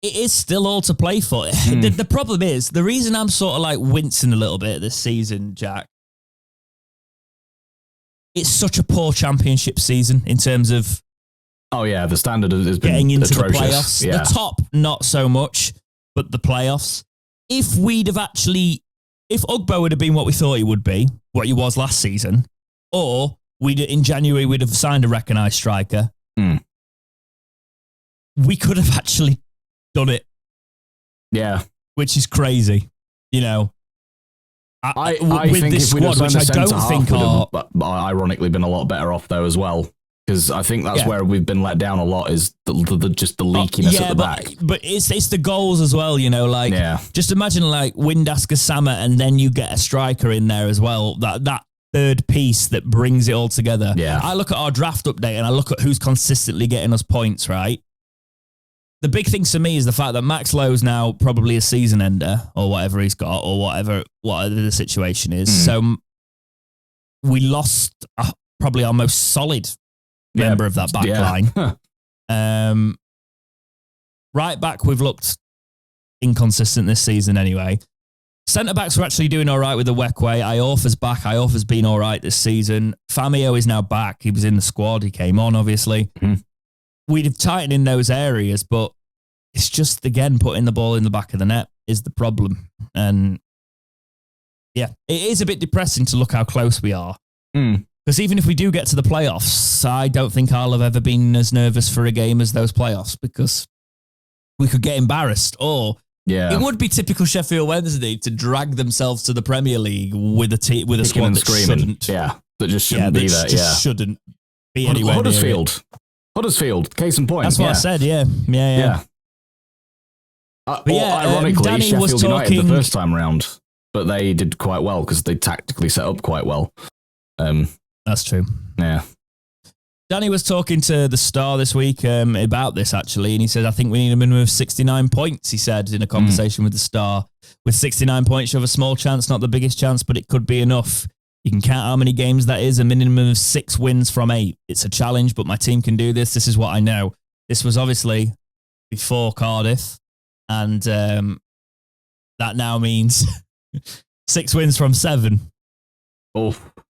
it is still all to play for. The problem is, the reason I'm sort of like wincing a little bit this season, Jack, it's such a poor championship season in terms of the standard has been getting into atrocious. the playoffs. Yeah. The top, not so much, but the playoffs. If Ugbo would have been what we thought he would be, what he was last season, or in January we'd have signed a recognised striker, we could have actually done it. Yeah. Which is crazy, you know. I with think this if we'd have squad, which signed I a don't think would have ironically been a lot better off though as well. Because I think that's where we've been let down a lot is just the leakiness at the back. But it's the goals as well, like just imagine like Windasker Sama and then you get a striker in there as well. That third piece that brings it all together. Yeah. I look at our draft update and I look at who's consistently getting us points, right? The big thing to me is the fact that Max Lowe's now probably a season ender or whatever he's got or whatever the situation is. So we lost probably our most solid member of that back line. Right back, we've looked inconsistent this season anyway. Centre-backs were actually doing all right with the Wekwe. Iorfa's back. Iorfa's been all right this season. Famio is now back. He was in the squad. He came on, obviously. We'd have tightened in those areas, but it's just, again, putting the ball in the back of the net is the problem. And yeah, it is a bit depressing to look how close we are. Because even if we do get to the playoffs, I don't think I'll have ever been as nervous for a game as those playoffs because we could get embarrassed. Or it would be typical Sheffield Wednesday to drag themselves to the Premier League with a squad that shouldn't. That just shouldn't be there. Shouldn't be anywhere Huddersfield, case in point. That's what I said, yeah. Ironically, Danny Sheffield was United the first time round, but they did quite well because they tactically set up quite well. That's true. Yeah. Danny was talking to the Star this week about this, actually, and he said, I think we need a minimum of 69 points, he said, in a conversation with the Star. With 69 points, you have a small chance, not the biggest chance, but it could be enough. You can count how many games that is, a minimum of 6 wins from 8. It's a challenge, but my team can do this. This is what I know. This was obviously before Cardiff, and that now means 6 wins from 7.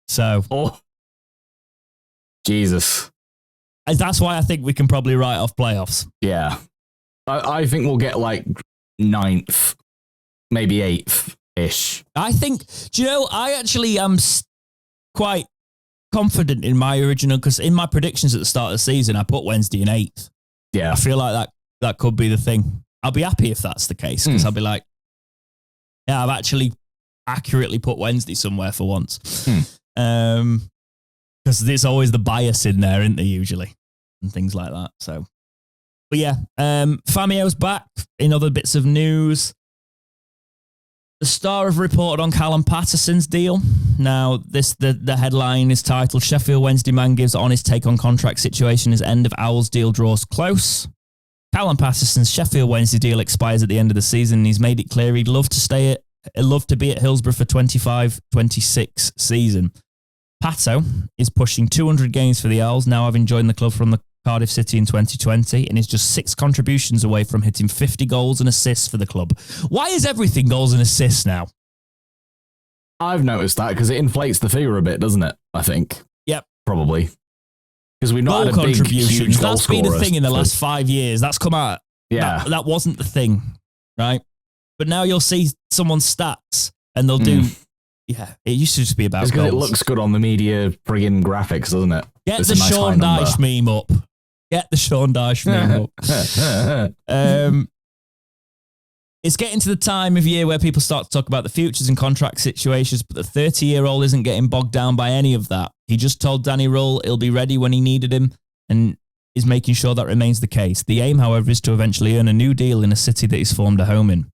So, Jesus. That's why I think we can probably write off playoffs. Yeah. I think we'll get like 9th, maybe 8th-ish. I think, I actually am quite confident in my original, because in my predictions at the start of the season, I put Wednesday in 8th. Yeah. I feel like that could be the thing. I'll be happy if that's the case, because I'll be like, yeah, I've actually accurately put Wednesday somewhere for once. Because there's always the bias in there, isn't there, usually? And things like that. So, but yeah, Famio's back. In other bits of news, the Star have reported on Callum Patterson's deal. Now, the headline is titled, Sheffield Wednesday man gives honest take on contract situation as end of Owls deal draws close. Callum Patterson's Sheffield Wednesday deal expires at the end of the season, and he's made it clear he'd love to be at Hillsborough for 25-26 season. Pato is pushing 200 games for the Owls, now having joined the club from the Cardiff City in 2020, and is just 6 contributions away from hitting 50 goals and assists for the club. Why is everything goals and assists now? I've noticed that because it inflates the figure a bit, doesn't it? I think. Yep. Probably. Because we've not goal had a big, huge goal That's been a thing in the last 5 years. That's come out. Yeah. That wasn't the thing, right? But now you'll see someone's stats and they'll do... Yeah, it used to just be about goals. Because it looks good on the media friggin' graphics, doesn't it? Get the Sean Dyche meme up. Get the Sean Dyche meme up. It's getting to the time of year where people start to talk about the futures and contract situations, but the 30-year-old isn't getting bogged down by any of that. He just told Danny Rull he'll be ready when he needed him and is making sure that remains the case. The aim, however, is to eventually earn a new deal in a city that he's formed a home in.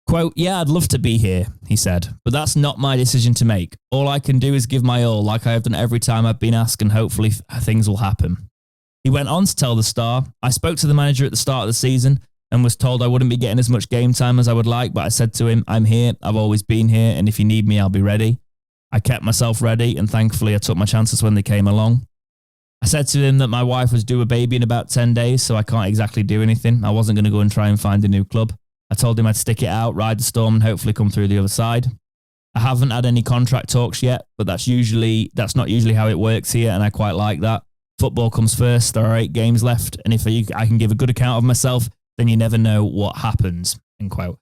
Quote, yeah, I'd love to be here, he said, but that's not my decision to make. All I can do is give my all, like I have done every time I've been asked, and hopefully things will happen. He went on to tell the Star, I spoke to the manager at the start of the season and was told I wouldn't be getting as much game time as I would like, but I said to him, I'm here, I've always been here, and if you need me, I'll be ready. I kept myself ready, and thankfully I took my chances when they came along. I said to him that my wife was due a baby in about 10 days, so I can't exactly do anything. I wasn't going to go and try and find a new club. I told him I'd stick it out, ride the storm, and hopefully come through the other side. I haven't had any contract talks yet, but that's not usually how it works here, and I quite like that. Football comes first. There are 8 games left, and if I can give a good account of myself, then you never know what happens, end quote.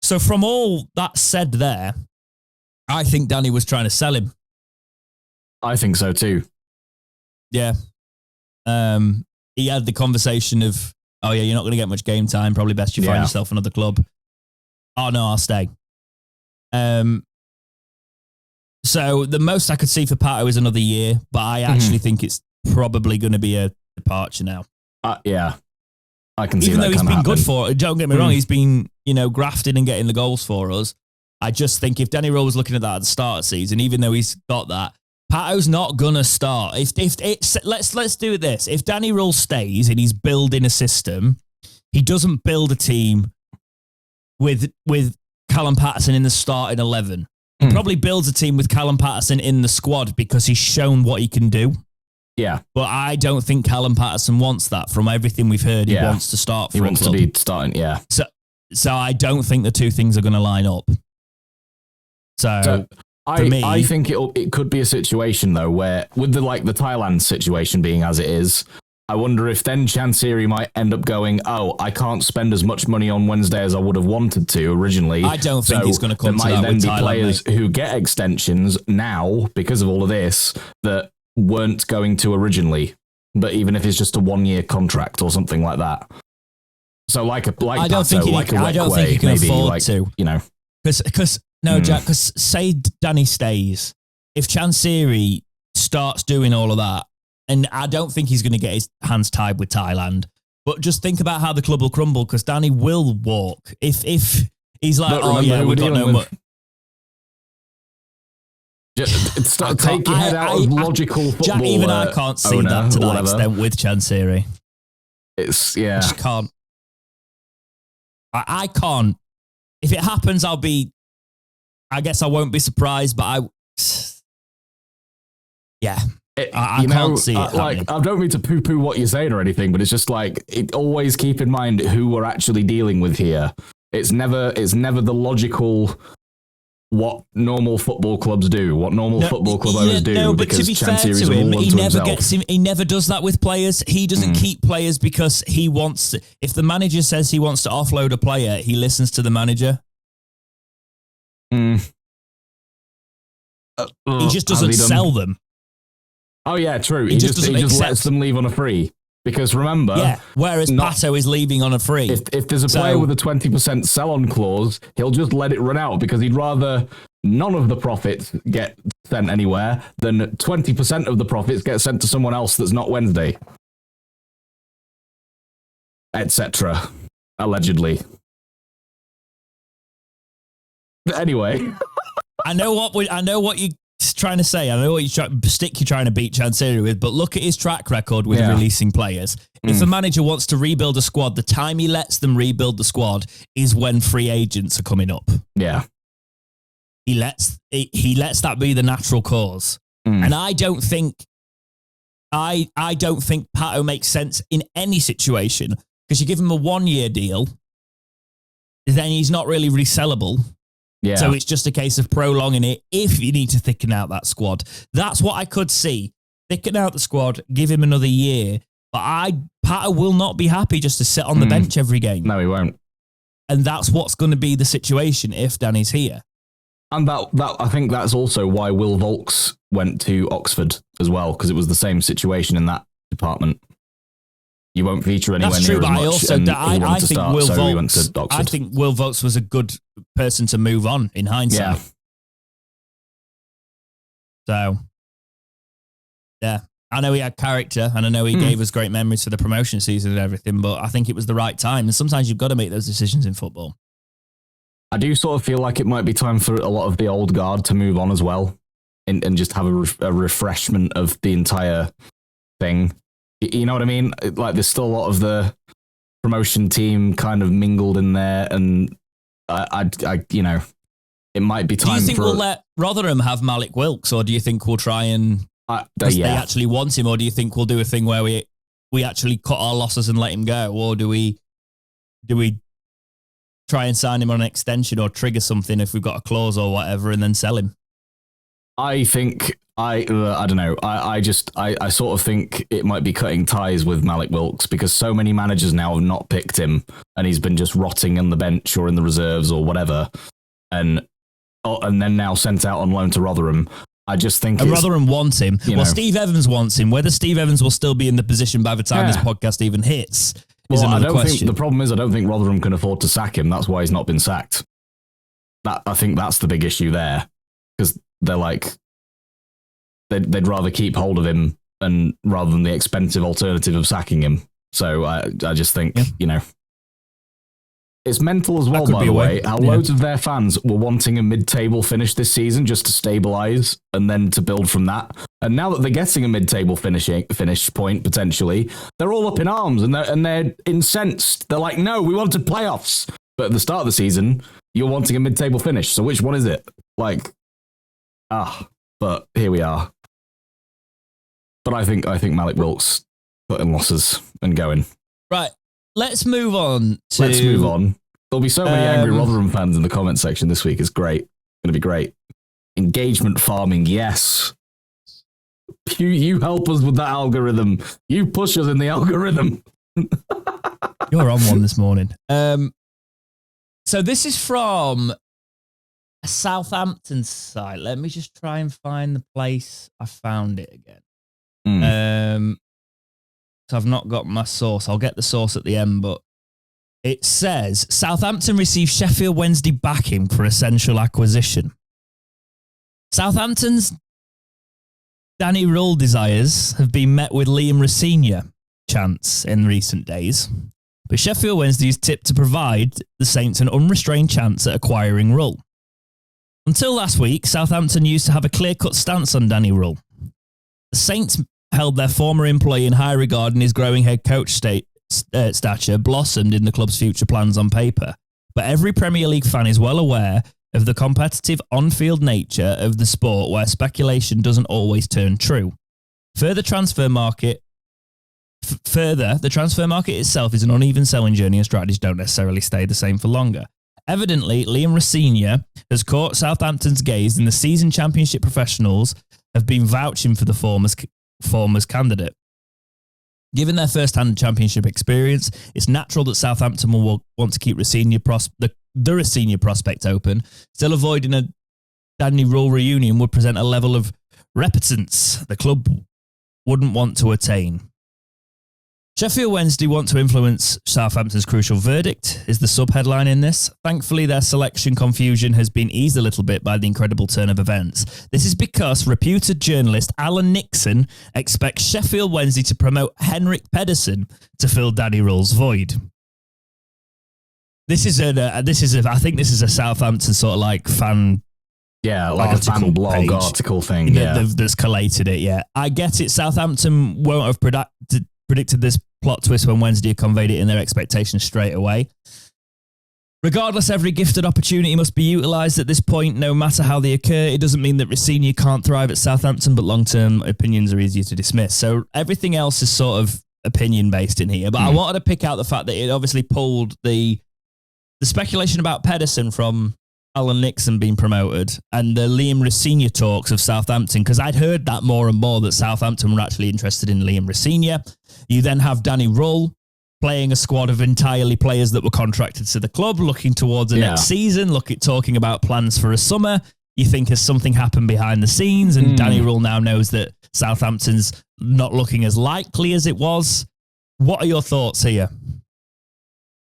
So from all that said there, I think Danny was trying to sell him. I think so too. Yeah. He had the conversation of, oh yeah, you're not going to get much game time. Probably best you find yourself another club. Oh no, I'll stay. So the most I could see for Pato is another year, but I actually think it's probably going to be a departure now. Yeah. I can see even that though he's been happen. good for it. Don't get me wrong, he's been, grafting and getting the goals for us. I just think if Danny Röhl was looking at that at the start of the season, even though he's got that, Pato's not gonna start. Let's do this. If Danny Röhl stays and he's building a system, he doesn't build a team with Callum Paterson in the starting 11. He probably builds a team with Callum Paterson in the squad because he's shown what he can do. Yeah. But I don't think Callum Paterson wants that. From everything we've heard, he wants to start for He wants to be starting, yeah. So I don't think the two things are going to line up. So I think it could be a situation, though, where with the Thailand situation being as it is, I wonder if then Chansiri might end up going, I can't spend as much money on Wednesday as I would have wanted to originally. I don't think it's going to come to that. There might then with be Thailand, players who get extensions now because of all of this that weren't going to originally, but even if it's just a 1-year contract or something like that. So I don't think he can afford to. Because Jack, because say Danny stays, if Chansiri starts doing all of that, and I don't think he's going to get his hands tied with Thailand, but just think about how the club will crumble because Danny will walk. If he's like, we've got no money. Take your head out of logical football. Jack, even I can't see that to that extent with Chansiri. I just can't. I can't. If it happens, I guess I won't be surprised, but I can't see it happening. I don't mean to poo-poo what you're saying or anything, but it's just always keep in mind who we're actually dealing with here. It's never the logical what normal football clubs do, what normal football club owners do. No, but to be fair to him, he never does that with players. He doesn't keep players because he wants to. If the manager says he wants to offload a player, he listens to the manager. He just doesn't sell them. Oh yeah, true. He just lets them leave on a free. Because remember, whereas Pato is leaving on a free. If there's a player with a 20% sell-on clause, he'll just let it run out because he'd rather none of the profits get sent anywhere than 20% of the profits get sent to someone else that's not Wednesday, etc. Allegedly. Anyway, I know what you're trying to say. I know what stick you're trying to beat Chansiri with, but look at his track record with releasing players. If a manager wants to rebuild a squad, the time he lets them rebuild the squad is when free agents are coming up. Yeah. He lets that be the natural cause. And I don't think Pato makes sense in any situation because you give him a 1-year deal, then he's not really resellable. Yeah. So it's just a case of prolonging it if you need to thicken out that squad. That's what I could see. Thicken out the squad, give him another year. But Pato will not be happy just to sit on the bench every game. No, he won't. And that's what's going to be the situation if Danny's here. And that I think that's also why Will Volks went to Oxford as well, because it was the same situation in that department. You won't feature anywhere near as much. I think Will Volks was a good person to move on in hindsight. Yeah. So, yeah. I know he had character and I know he gave us great memories for the promotion season and everything, but I think it was the right time. And sometimes you've got to make those decisions in football. I do sort of feel like it might be time for a lot of the old guard to move on as well and just have a refreshment of the entire thing. You know what I mean? There's still a lot of the promotion team kind of mingled in there, and I it might be time. Do you think we'll let Rotherham have Malik Wilkes, or do you think we'll try and they actually want him, or do you think we'll do a thing where we actually cut our losses and let him go, or do we try and sign him on an extension or trigger something if we've got a clause or whatever, and then sell him? I think. I don't know. I sort of think it might be cutting ties with Malik Wilkes because so many managers now have not picked him and he's been just rotting on the bench or in the reserves or whatever, and then now sent out on loan to Rotherham. I just think Rotherham wants him. Well, Steve Evans wants him. Whether Steve Evans will still be in the position by the time this podcast even hits is another question. The problem is I don't think Rotherham can afford to sack him. That's why he's not been sacked. I think that's the big issue there because they're like. They'd rather keep hold of him and rather than the expensive alternative of sacking him. So I just think, it's mental as well, by the way, how loads of their fans were wanting a mid-table finish this season just to stabilise and then to build from that. And now that they're getting a mid-table finish point, potentially, they're all up in arms and they're incensed. They're like, no, we wanted playoffs. But at the start of the season, you're wanting a mid-table finish. So which one is it? But here we are. But I think Malik Wilkes cutting losses and going. Right. Let's move on. There'll be so many angry Rotherham fans in the comment section this week. It's great. It's going to be great. Engagement farming, yes. You help us with that algorithm. You push us in the algorithm. You're on one this morning. So this is from a Southampton site. Let me just try and find the place. I found it again. So I've not got my source. I'll get the source at the end, but it says Southampton received Sheffield Wednesday backing for essential acquisition. Southampton's Danny Rule desires have been met with Liam Rosenior chance in recent days, but Sheffield Wednesday is tipped to provide the Saints an unrestrained chance at acquiring Rule. Until last week, Southampton used to have a clear-cut stance on Danny Rule. The Saints held their former employee in high regard and his growing head coach stature blossomed in the club's future plans on paper. But every Premier League fan is well aware of the competitive on-field nature of the sport where speculation doesn't always turn true. The transfer market itself is an uneven selling journey and strategies don't necessarily stay the same for longer. Evidently, Liam Rosenior has caught Southampton's gaze and the seasoned Championship professionals have been vouching for the former's candidate. Given their first-hand Championship experience, it's natural that Southampton will want to keep the Rosenior prospect open. Still avoiding a Danny Rule reunion would present a level of repentance the club wouldn't want to attain. Sheffield Wednesday want to influence Southampton's crucial verdict, is the sub-headline in this. Thankfully, their selection confusion has been eased a little bit by the incredible turn of events. This is because reputed journalist Alan Nixon expects Sheffield Wednesday to promote Henrik Pedersen to fill Danny Rule's void. I think this is a Southampton sort of like fan. Yeah, like a fan blog article thing. That's collated it. Yeah, I get it. Southampton won't have predicted this plot twist when Wednesday conveyed it in their expectations straight away. Regardless, every gifted opportunity must be utilised at this point, no matter how they occur. It doesn't mean that Rosenior can't thrive at Southampton, but long-term opinions are easier to dismiss. So everything else is sort of opinion-based in here. But I wanted to pick out the fact that it obviously pulled the speculation about Pedersen from Alan Nixon being promoted and the Liam Rosenior talks of Southampton, because I'd heard that more and more that Southampton were actually interested in Liam Rosenior. You then have Danny Rule playing a squad of entirely players that were contracted to the club, looking towards the next season, talking about plans for a summer. You think has something happened behind the scenes, and Danny Rule now knows that Southampton's not looking as likely as it was. What are your thoughts here?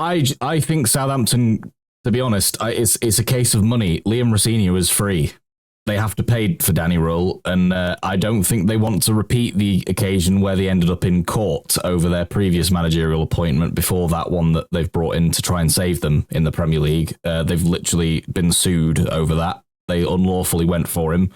I think Southampton, to be honest, it's a case of money. Liam Rosenior is free. They have to pay for Danny Rule, and I don't think they want to repeat the occasion where they ended up in court over their previous managerial appointment before that one that they've brought in to try and save them in the Premier League. They've literally been sued over that. They unlawfully went for him.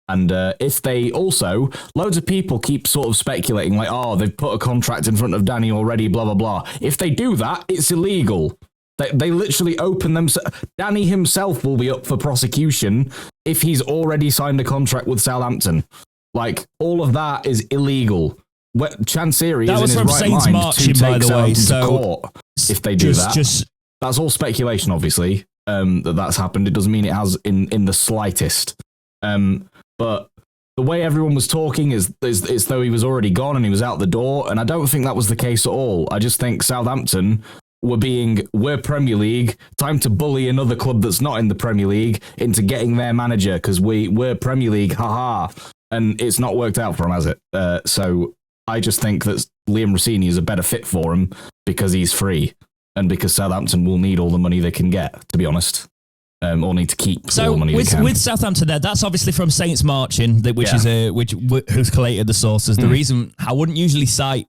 And if they also, loads of people keep sort of speculating like, oh, they've put a contract in front of Danny already, blah, blah, blah. If they do that, it's illegal. They literally open themselves. Danny himself will be up for prosecution if he's already signed a contract with Southampton. Like, all of that is illegal. Chancery is in his right mind to take Southampton to court if they do that. That's all speculation, obviously, that's happened. It doesn't mean it has in the slightest. But the way everyone was talking is though he was already gone and he was out the door, and I don't think that was the case at all. I just think Southampton we're Premier League, time to bully another club that's not in the Premier League into getting their manager because we're Premier League, haha. And it's not worked out for him, has it? So I just think that Liam Rosenior is a better fit for him because he's free and because Southampton will need all the money they can get, to be honest. or need to keep all the money they can. With Southampton there, that's obviously from Saints Marching, who's collated the sources. The reason I wouldn't usually cite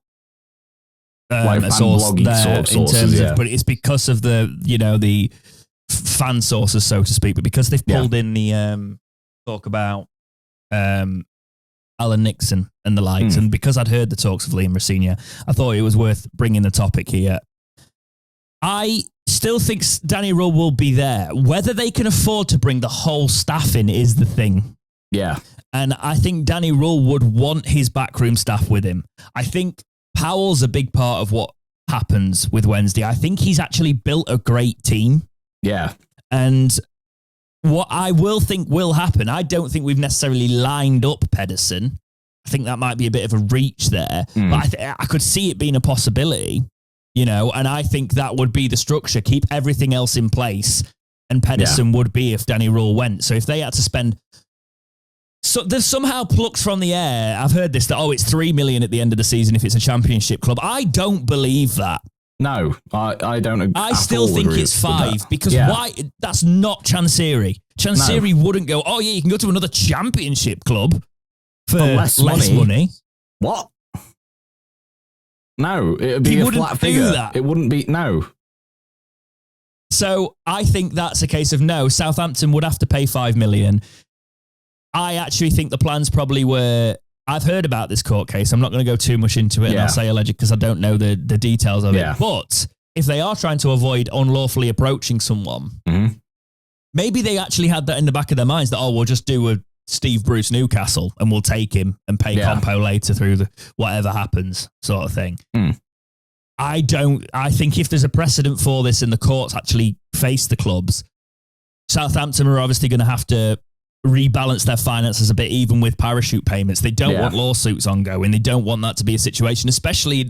a source there sort of sources, in terms of, but it's because of the fan sources, so to speak, but because they've pulled in the talk about Alan Nixon and the likes, and because I'd heard the talks of Liam Rosenior, I thought it was worth bringing the topic here. I still think Danny Rule will be there. Whether they can afford to bring the whole staff in is the thing. Yeah. And I think Danny Rule would want his backroom staff with him. I think Powell's a big part of what happens with Wednesday. I think he's actually built a great team. Yeah. And what I will think will happen, I don't think we've necessarily lined up Pedersen. I think that might be a bit of a reach there. But I could see it being a possibility. And I think that would be the structure. Keep everything else in place, and Pedersen would be if Danny Rule went. So if they had to spend... So there's somehow plucked from the air, I've heard this, that, it's 3 million at the end of the season if it's a championship club. I don't believe that. No, I don't. I still think it's 5 because why? That's not Chansiri. Chansiri wouldn't go, you can go to another championship club for less money. What? No, it would be a flat figure. That. It wouldn't be, no. So I think that's a case of no, Southampton would have to pay 5 million. I actually think the plans probably were, I've heard about this court case. I'm not going to go too much into it, and I'll say alleged because I don't know the details of it. But if they are trying to avoid unlawfully approaching someone, maybe they actually had that in the back of their minds that, we'll just do a Steve Bruce Newcastle and we'll take him and pay Compo later through the whatever happens sort of thing. I think if there's a precedent for this and the courts actually face the clubs, Southampton are obviously going to have to rebalance their finances a bit, even with parachute payments. They don't want lawsuits ongoing. They don't want that to be a situation, especially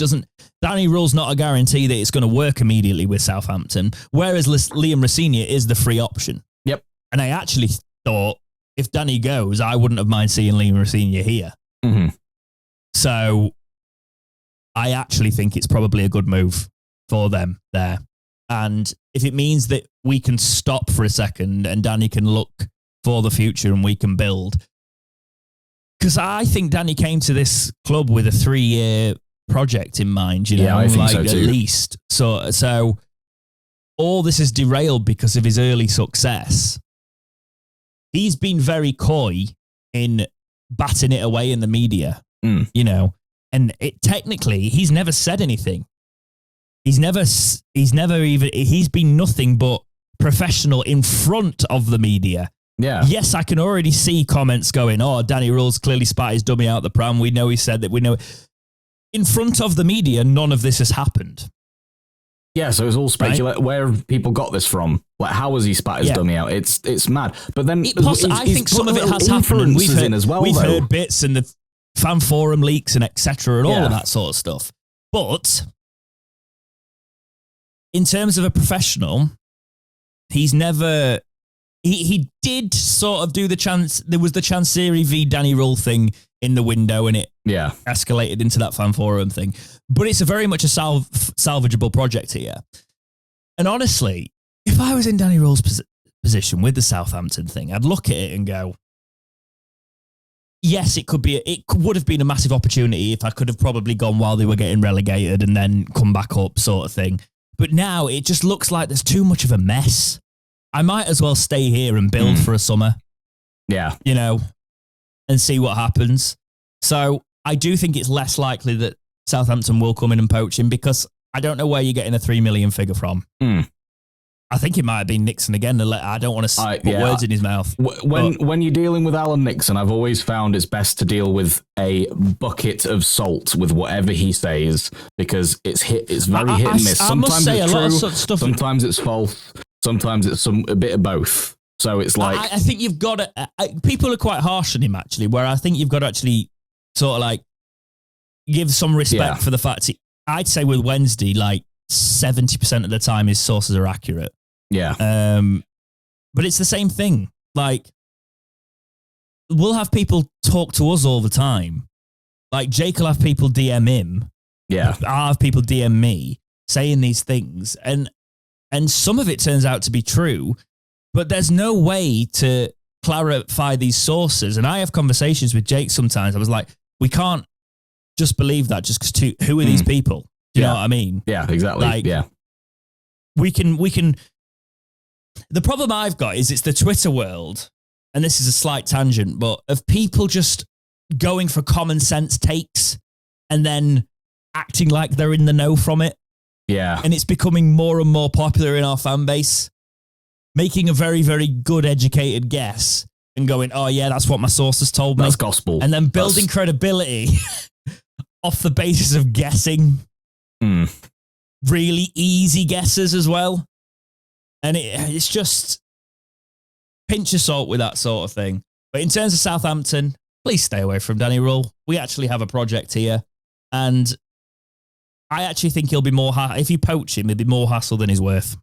Danny Rule's not a guarantee that it's going to work immediately with Southampton, whereas Liam Rosenior is the free option. Yep. And I actually thought if Danny goes, I wouldn't have mind seeing Liam Rosenior here. So I actually think it's probably a good move for them there. And if it means that we can stop for a second and Danny can look for the future and we can build. Because I think Danny came to this club with a 3-year project in mind, I think so too. At least. So all this is derailed because of his early success. He's been very coy in batting it away in the media, and technically he's never said anything. He's been nothing but professional in front of the media. Yeah. Yes, I can already see comments going, Danny Rule's clearly spat his dummy out the pram. We know he said that. We know. In front of the media, none of this has happened. Yeah, so it's all speculation. Right? Where have people got this from? Like, how has he spat his dummy out? It's mad. But then I think some of it has happened. And we've heard bits and the fan forum leaks and etc. and all of that sort of stuff. But in terms of a professional, he's never... He did sort of do there was the Chansiri v Danny Rule thing in the window, and it escalated into that fan forum thing. But it's very much a salvageable project here. And honestly, if I was in Danny Rule's position with the Southampton thing, I'd look at it and go, yes, it would have been a massive opportunity if I could have probably gone while they were getting relegated and then come back up sort of thing. But now it just looks like there's too much of a mess. I might as well stay here and build for a summer. Yeah. And see what happens. So I do think it's less likely that Southampton will come in and poach him because I don't know where you're getting a 3 million figure from. I think it might have been Nixon again. I don't want to put words in his mouth. When you're dealing with Alan Nixon, I've always found it's best to deal with a bucket of salt with whatever he says because it's very hit and miss. Sometimes it's true, sometimes it's false. Sometimes it's a bit of both. So it's like... I think you've got to... people are quite harsh on him, actually, where I think you've got to actually sort of like give some respect for the fact... I'd say with Wednesday, like 70% of the time his sources are accurate. Yeah. But it's the same thing. Like, we'll have people talk to us all the time. Like, Jake will have people DM him. Yeah. I'll have people DM me saying these things. And some of it turns out to be true, But there's no way to clarify these sources. And I have conversations with Jake sometimes. I was like, we can't just believe that just because who are these people? Do you know what I mean? Yeah, exactly. Like, yeah. We can. The problem I've got is it's the Twitter world, and this is a slight tangent, but of people just going for common sense takes and then acting like they're in the know from it. Yeah. And it's becoming more and more popular in our fan base, making a very, very good educated guess and going, oh yeah, that's what my sources told me. That's gospel. And then building credibility off the basis of guessing. Really easy guesses as well. And it's just pinch of salt with that sort of thing. But in terms of Southampton, please stay away from Danny Rule. We actually have a project here. And I actually think he'll be more, if you poach him, he'll be more hassle than he's worth.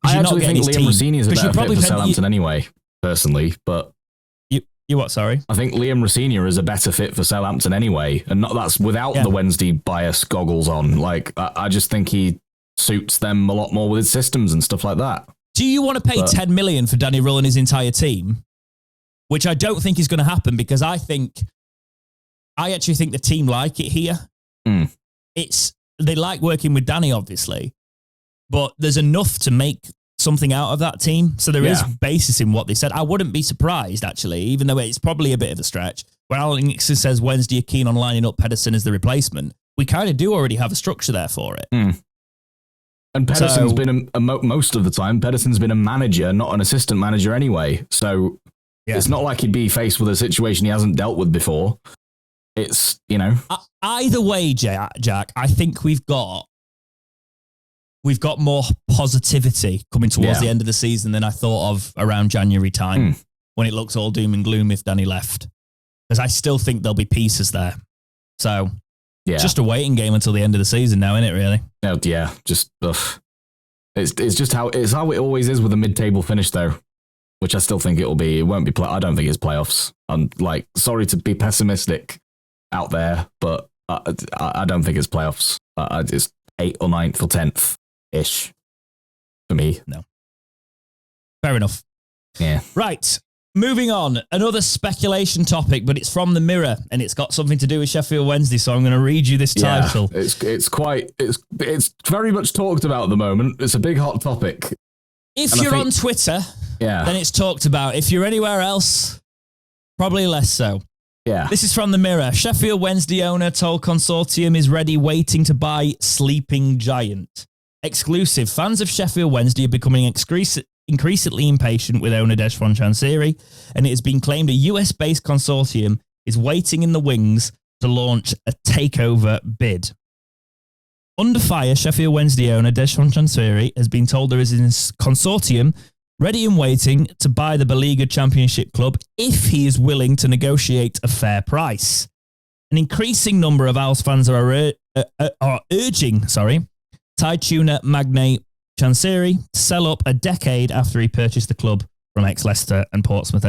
I actually think Liam Rossini is a better fit for Southampton anyway, personally. But you what, sorry? I think Liam Rossini is a better fit for Southampton anyway. And that's without the Wednesday bias goggles on. Like, I just think he suits them a lot more with his systems and stuff like that. Do you want to pay 10 million for Danny Rule and his entire team? Which I don't think is going to happen because I actually think the team like it here. They like working with Danny, obviously, but there's enough to make something out of that team. So there is basis in what they said. I wouldn't be surprised, actually, even though it's probably a bit of a stretch. When Alan Nixon says Wednesday are keen on lining up Pedersen as the replacement, we kind of do already have a structure there for it. And Pedersen's been most of the time, Pedersen's been a manager, not an assistant manager anyway. So it's not like he'd be faced with a situation he hasn't dealt with before. It's, Either way, Jack, I think we've got more positivity coming towards the end of the season than I thought of around January time when it looks all doom and gloom if Danny left. Because I still think there'll be pieces there. So it's just a waiting game until the end of the season now, isn't it, really? Oh, yeah, just it's just how it always is with a mid-table finish, though, which I still think it'll be. It won't be. I don't think it's playoffs. I'm sorry to be pessimistic out there, but I don't think it's playoffs. It's 8th or 9th or 10th ish for me. No, fair enough. Yeah. Right. Moving on, another speculation topic, but it's from the Mirror and it's got something to do with Sheffield Wednesday. So I'm going to read you this title. It's very much talked about at the moment. It's a big hot topic. If you're on Twitter, then it's talked about. If you're anywhere else, probably less so. Yeah. This is from the Mirror. Sheffield Wednesday owner told Consortium is ready, waiting to buy sleeping giant. Exclusive. Fans of Sheffield Wednesday are becoming increasingly impatient with owner Deshwan Chansiri, and it has been claimed a US-based consortium is waiting in the wings to launch a takeover bid. Under fire, Sheffield Wednesday owner Deshwan Chansiri has been told there is a consortium ready and waiting to buy the Beleaguered Championship club if he is willing to negotiate a fair price. An increasing number of Owls fans are urging Thai tuna magnate Chansiri to sell up a decade after he purchased the club from ex-Leicester and Portsmouth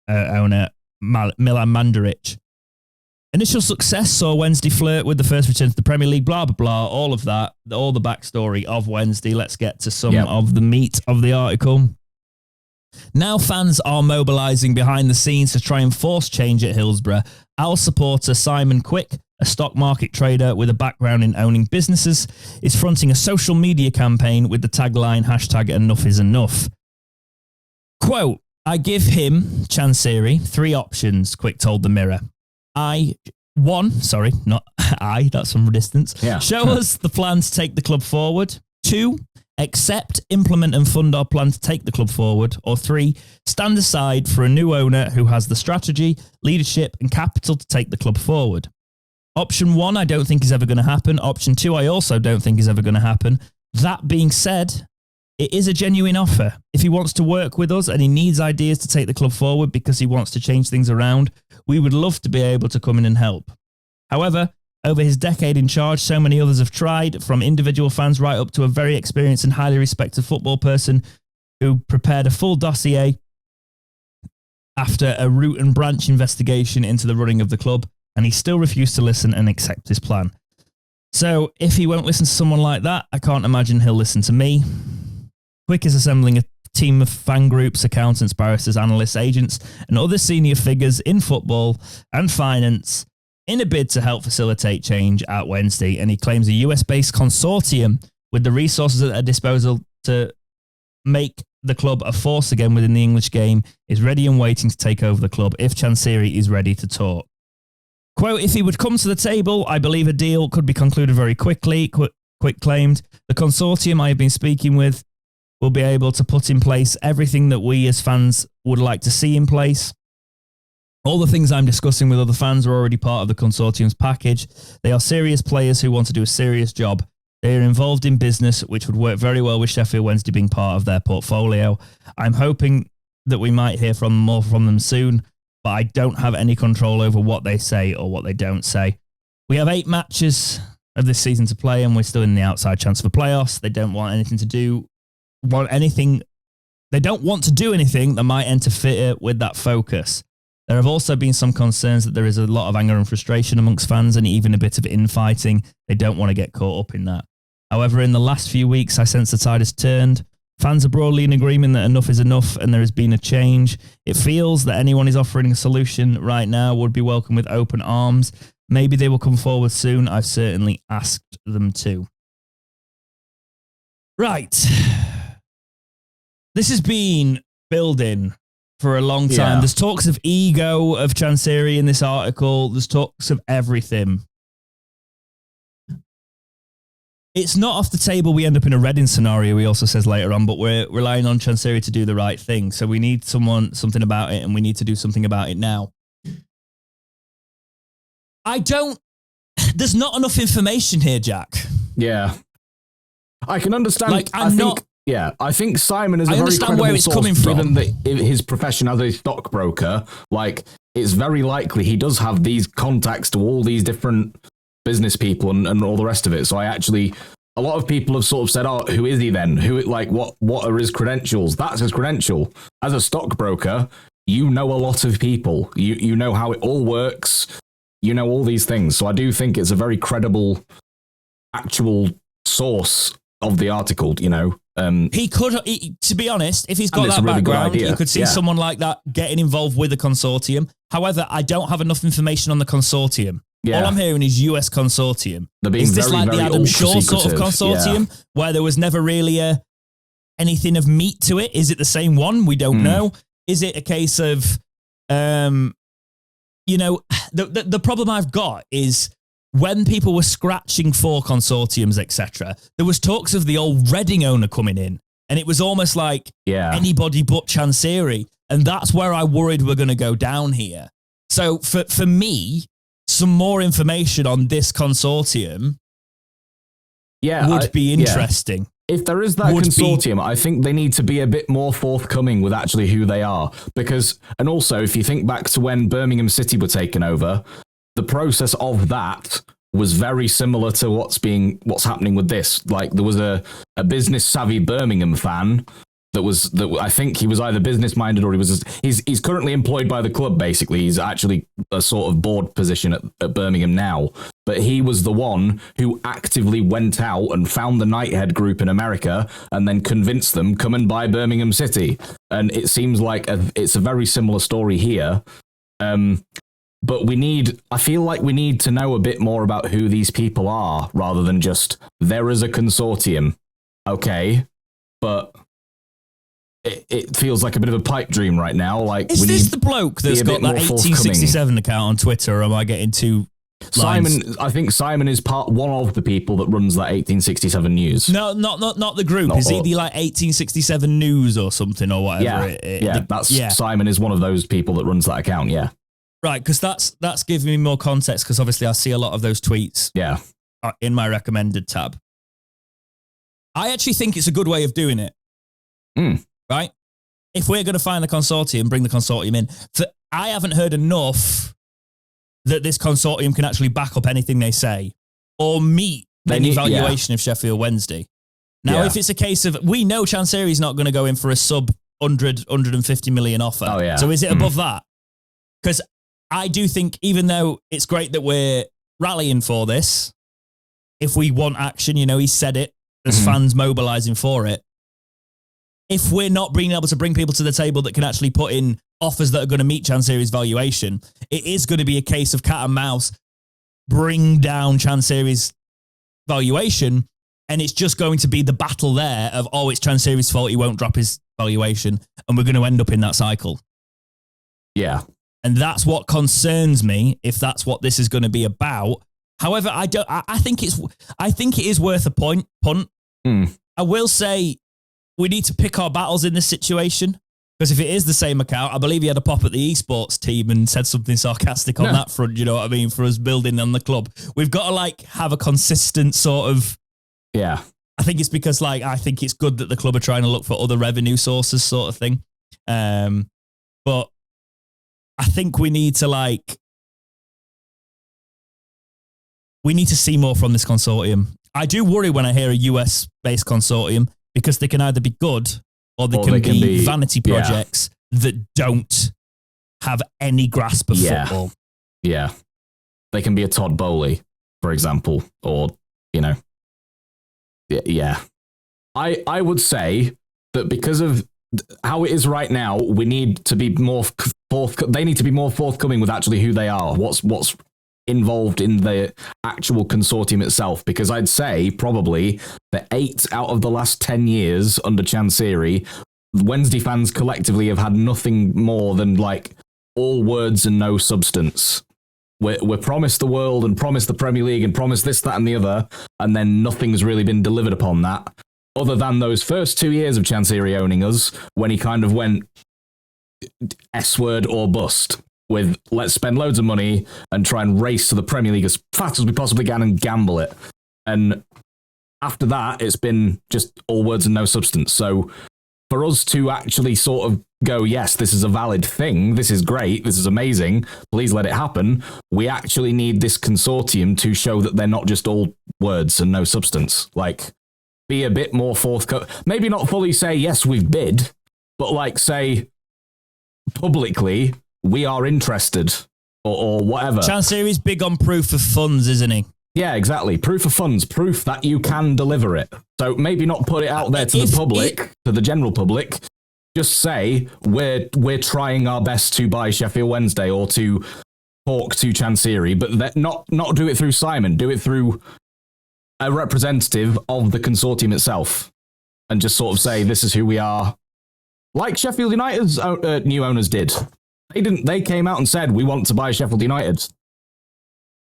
owner Milan Mandaric. Initial success saw Wednesday flirt with the first return to the Premier League, blah, blah, blah, all of that, all the backstory of Wednesday. Let's get to some of the meat of the article. Now fans are mobilising behind the scenes to try and force change at Hillsborough. Owl supporter Simon Quick, a stock market trader with a background in owning businesses, is fronting a social media campaign with the tagline #EnoughIsEnough. Quote, I give him, Chansiri, 3 options, Quick told the Mirror. That's from distance. Yeah. Show us the plan to take the club forward. 2, accept, implement and fund our plan to take the club forward. Or 3, stand aside for a new owner who has the strategy, leadership and capital to take the club forward. Option 1, I don't think is ever going to happen. Option 2, I also don't think is ever going to happen. That being said, it is a genuine offer. If he wants to work with us and he needs ideas to take the club forward because he wants to change things around, we would love to be able to come in and help. However, over his decade in charge, so many others have tried, from individual fans right up to a very experienced and highly respected football person who prepared a full dossier after a root and branch investigation into the running of the club, and he still refused to listen and accept his plan. So if he won't listen to someone like that, I can't imagine he'll listen to me. Quick is assembling a team of fan groups, accountants, barristers, analysts, agents, and other senior figures in football and finance in a bid to help facilitate change at Wednesday. And he claims a US-based consortium with the resources at their disposal to make the club a force again within the English game is ready and waiting to take over the club if Chansiri is ready to talk. Quote, if he would come to the table, I believe a deal could be concluded very quickly, Quick claimed. The consortium I have been speaking with will be able to put in place everything that we as fans would like to see in place. All the things I'm discussing with other fans are already part of the consortium's package. They are serious players who want to do a serious job. They are involved in business, which would work very well with Sheffield Wednesday being part of their portfolio. I'm hoping that we might hear more from them soon, but I don't have any control over what they say or what they don't say. We have 8 matches of this season to play, and we're still in the outside chance for the playoffs. They don't want anything to do, They don't want to do anything that might interfere with that focus. There have also been some concerns that there is a lot of anger and frustration amongst fans and even a bit of infighting. They don't want to get caught up in that. However, in the last few weeks, I sense the tide has turned. Fans are broadly in agreement that enough is enough and there has been a change. It feels that anyone is offering a solution right now would be welcome with open arms. Maybe they will come forward soon. I've certainly asked them to. Right. This has been building for a long time. There's talks of ego of Chansiri in this article. There's talks of everything. It's not off the table we end up in a Reading scenario, he also says later on, but we're relying on Chansiri to do the right thing. So we need something about it, and we need to do something about it now. There's not enough information here, Jack. Yeah. I can understand. I think Simon is a very credible where it's source, coming from. given his profession as a stockbroker. Like, it's very likely he does have these contacts to all these different business people and all the rest of it. So a lot of people have sort of said, "Oh, who is he then? What are his credentials?" That's his credential. As a stockbroker, you know a lot of people. You know how it all works. You know all these things. So I do think it's a very credible, actual source of the article. He could, to be honest, if he's got that really background, you could see someone like that getting involved with the consortium. However, I don't have enough information on the consortium. Yeah. All I'm hearing is US consortium. Is this like the Adam Shaw sort of consortium where there was never really anything of meat to it? Is it the same one? We don't know. Is it a case of, the problem I've got is when people were scratching for consortiums, etc., there was talks of the old Reading owner coming in, and it was almost like anybody but Chansiri, and that's where I worried we're going to go down here. So for me, some more information on this consortium would be interesting. If there is that consortium, I think they need to be a bit more forthcoming with actually who they are. And also, if you think back to when Birmingham City were taken over, the process of that was very similar to what's happening with this. Like, there was a business savvy Birmingham fan that I think he was either business minded or he's currently employed by the club. Basically, he's actually a sort of board position at Birmingham now. But he was the one who actively went out and found the Nighthead group in America and then convinced them, come and buy Birmingham City. And it seems like it's a very similar story here. But I feel like we need to know a bit more about who these people are rather than just, there is a consortium. Okay. But it feels like a bit of a pipe dream right now. Like, is this the bloke that's got that 1867 account on Twitter, or am I getting too... I think Simon is one of the people that runs that 1867 news. No, not the group. Is he the 1867 news or something or whatever? Simon is one of those people that runs that account. Yeah, right. Because that's giving me more context. Because obviously I see a lot of those tweets. Yeah, in my recommended tab. I actually think it's a good way of doing it. Right? If we're going to find the consortium, bring the consortium in. I haven't heard enough that this consortium can actually back up anything they say or meet any evaluation of Sheffield Wednesday. Now, if it's a case of, we know Chansiri's not going to go in for a sub 150 million offer. Oh, yeah. So is it above that? Because I do think, even though it's great that we're rallying for this, if we want action, he said it, there's fans mobilizing for it. if we're not being able to bring people to the table that can actually put in offers that are going to meet Chansiri's valuation, it is going to be a case of cat and mouse, bring down Chansiri's valuation, and it's just going to be the battle there of, oh, it's Chansiri's fault, he won't drop his valuation, and we're going to end up in that cycle. Yeah. And that's what concerns me, if that's what this is going to be about. However, I think it is worth a punt. I will say we need to pick our battles in this situation, because if it is the same account, I believe he had a pop at the esports team and said something sarcastic on that front, you know what I mean, for us building on the club. We've got to like have a consistent sort of... Yeah. I think it's because like, I think it's good that the club are trying to look for other revenue sources sort of thing. But I think we need to see more from this consortium. I do worry when I hear a US-based consortium, because they can either be good or they can be vanity projects that don't have any grasp of football. Yeah. They can be a Todd Bowley, for example, or, you know. Yeah. I would say that because of how it is right now, we need to be more they need to be more forthcoming with actually who they are, what's involved in the actual consortium itself, because I'd say probably that 8 out of the last 10 years under Chansiri, Wednesday fans collectively have had nothing more than like all words and no substance. We're promised the world and promised the Premier League and promised this, that and the other, and then nothing's really been delivered upon that, other than those first 2 years of Chansiri owning us, when he kind of went S-word or bust, with let's spend loads of money and try and race to the Premier League as fast as we possibly can and gamble it. And after that, it's been just all words and no substance. So for us to actually sort of go, yes, this is a valid thing, this is great, this is amazing, please let it happen, we actually need this consortium to show that they're not just all words and no substance. Like, be a bit more forthcoming. Maybe not fully say, yes, we've bid, but like say publicly, we are interested, or whatever. Chansiri's big on proof of funds, isn't he? Yeah, exactly. Proof of funds, proof that you can deliver it. So maybe not put it out there to the public, to the general public. Just say we're trying our best to buy Sheffield Wednesday or to talk to Chansiri, but not do it through Simon. Do it through a representative of the consortium itself, and just sort of say this is who we are, like Sheffield United's new owners did. They came out and said we want to buy Sheffield United.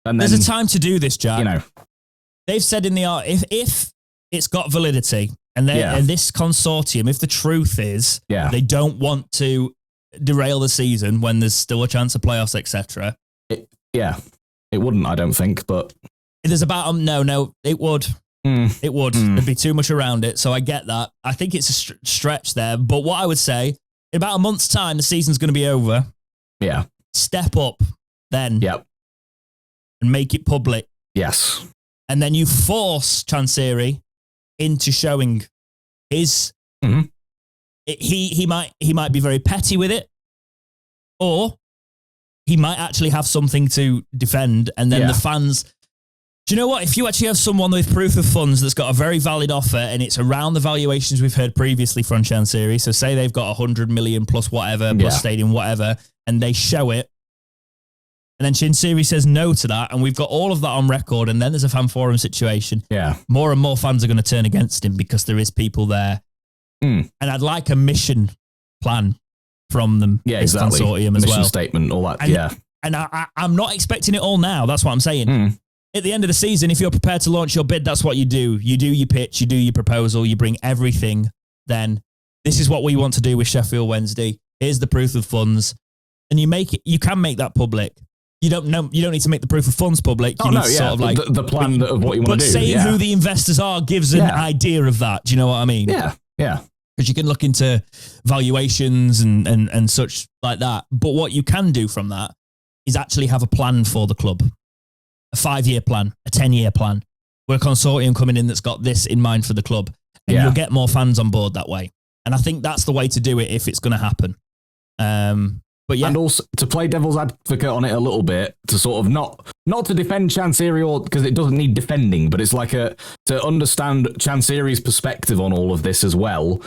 And then, there's a time to do this, Jack. You know, they've said in the art, if it's got validity, and this consortium, if the truth is they don't want to derail the season when there's still a chance of playoffs, etc. It wouldn't, I don't think, but there's about no, it would. It would. There'd be too much around it, so I get that. I think it's a stretch there, but what I would say, in about a month's time, the season's going to be over. Yeah. Step up then. Yep. And make it public. Yes. And then you force Chansiri into showing his... He might be very petty with it, or he might actually have something to defend, and then the fans... Do you know what? If you actually have someone with proof of funds that's got a very valid offer and it's around the valuations we've heard previously from Chansiri, so say they've got 100 million plus whatever, plus stadium whatever, and they show it, and then Chansiri says no to that, and we've got all of that on record, and then there's a fan forum situation. Yeah. More and more fans are going to turn against him because there is people there. And I'd like a mission plan from them. Yeah, exactly. Consortium as mission well. Statement, all that. And I'm not expecting it all now. That's what I'm saying. At the end of the season, if you're prepared to launch your bid, that's what you do. You do your pitch, you do your proposal, you bring everything. Then this is what we want to do with Sheffield Wednesday. Here's the proof of funds. And you can make that public. You don't need to make the proof of funds public. You need to sort of like the plan of what you want to do. But saying who the investors are gives an idea of that. Do you know what I mean? Yeah. Because you can look into valuations and such like that. But what you can do from that is actually have a plan for the club. A 5-year plan, a 10-year plan. We're a consortium coming in that's got this in mind for the club. And you'll get more fans on board that way. And I think that's the way to do it if it's going to happen. But yeah. And also to play devil's advocate on it a little bit, to sort of not to defend Chansiri, because it doesn't need defending, but it's like to understand Chansiri's perspective on all of this as well.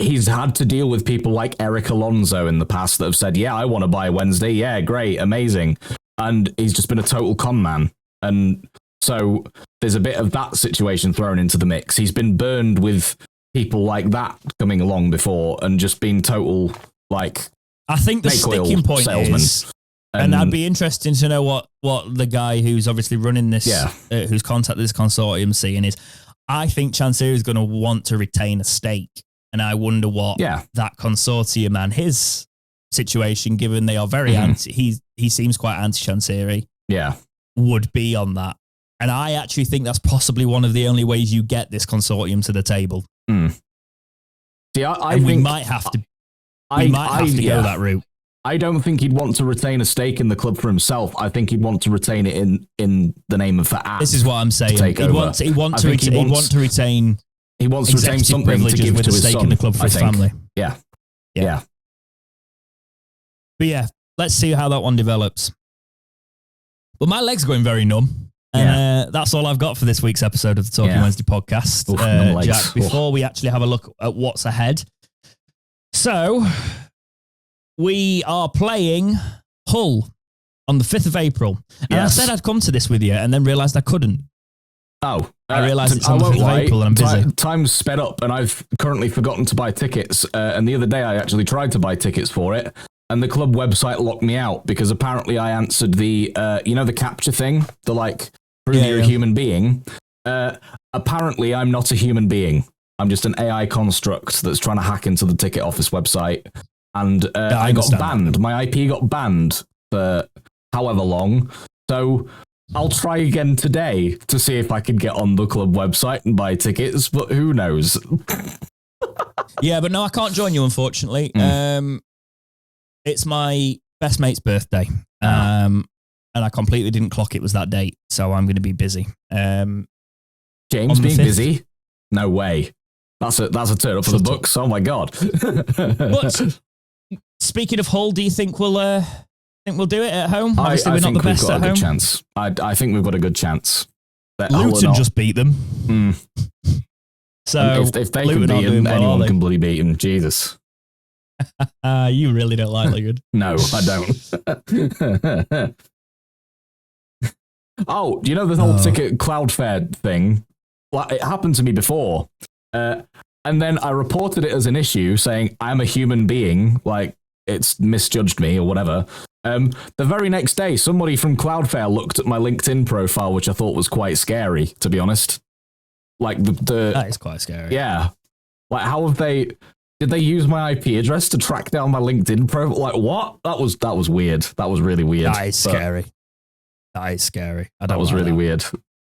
he's had to deal with people like Eric Alonso in the past that have said, yeah, I want to buy Wednesday. Yeah, great, amazing. And he's just been a total con man. And so there's a bit of that situation thrown into the mix. He's been burned with people like that coming along before and just been total, like, I think the sticking point salesman. is, and I'd be interested to know what the guy who's obviously running this, who's contacted this consortium seeing is, I think Chansiri is going to want to retain a stake. And I wonder what that consortium and his situation, given they are very anti, he seems quite anti-Chansiri, would be on that. And I actually think that's possibly one of the only ways you get this consortium to the table. See, I think we might have to. We might have to go that route. I don't think he'd want to retain a stake in the club for himself. I think he'd want to retain it in the name of the app. This is what I'm saying. He'd want to retain. He wants to retain something to give with to a his stake son, in the club for his family. Yeah. But yeah, let's see how that one develops. Well, my leg's going very numb. And that's all I've got for this week's episode of the Talking Wednesday podcast. Jack, before we actually have a look at what's ahead. So, we are playing Hull on the 5th of April. And I said I'd come to this with you and then realised I couldn't. I realised it's on the 5th of April and I'm busy. Time's sped up and I've currently forgotten to buy tickets. And the other day I actually tried to buy tickets for it. And the club website locked me out because apparently I answered the, the capture thing, the like, prove you're a human being. Apparently I'm not a human being. I'm just an AI construct that's trying to hack into the ticket office website. And I got banned. My IP got banned for however long. So I'll try again today to see if I can get on the club website and buy tickets, but who knows? But no, I can't join you, unfortunately. It's my best mate's birthday. And I completely didn't clock it was that date, so I'm going to be busy. James being busy? No way. That's a turn up for the books. Oh my god! But speaking of Hull, do you think we'll do it at home? Obviously, we're not the best at home. Chance. I think we've got a good chance. Luton just beat them. So if they can beat them, anyone can bloody beat them. Jesus. You really don't like Luton. No, I don't. Oh, do you know the whole ticket Cloudflare thing? Like, it happened to me before. And then I reported it as an issue saying I'm a human being, like it's misjudged me or whatever. The very next day, somebody from Cloudflare looked at my LinkedIn profile, which I thought was quite scary, to be honest. Like that is quite scary. Yeah. Like did they use my IP address to track down my LinkedIn profile? Like what? That was weird. That was really weird. That is scary. That is scary. That was really weird.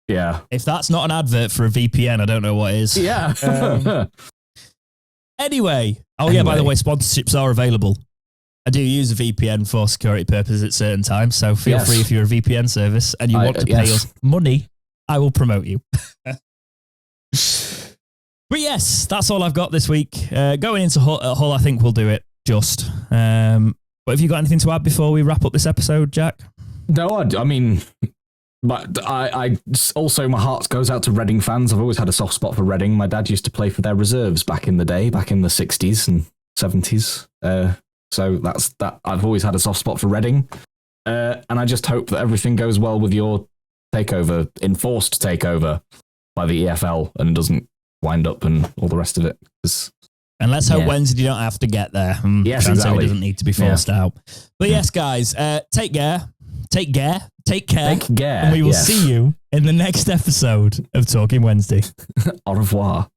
Yeah. If that's not an advert for a VPN, I don't know what is. Yeah. Anyway. By the way, sponsorships are available. I do use a VPN for security purposes at certain times, so feel free if you're a VPN service and you want to pay us money, I will promote you. But yes, that's all I've got this week. Going into Hull, I think we'll do it just. But have you got anything to add before we wrap up this episode, Jack? No, I mean... But I also, my heart goes out to Reading fans. I've always had a soft spot for Reading. My dad used to play for their reserves back in the day, back in the 60s and 70s. So that's that. I've always had a soft spot for Reading. And I just hope that everything goes well with your takeover, enforced takeover by the EFL and doesn't wind up and all the rest of it. And let's hope Wednesday don't have to get there. Yes, exactly. It doesn't need to be forced out. But yes, guys, take care. Take care. And we will see you in the next episode of Talking Wednesday. Au revoir.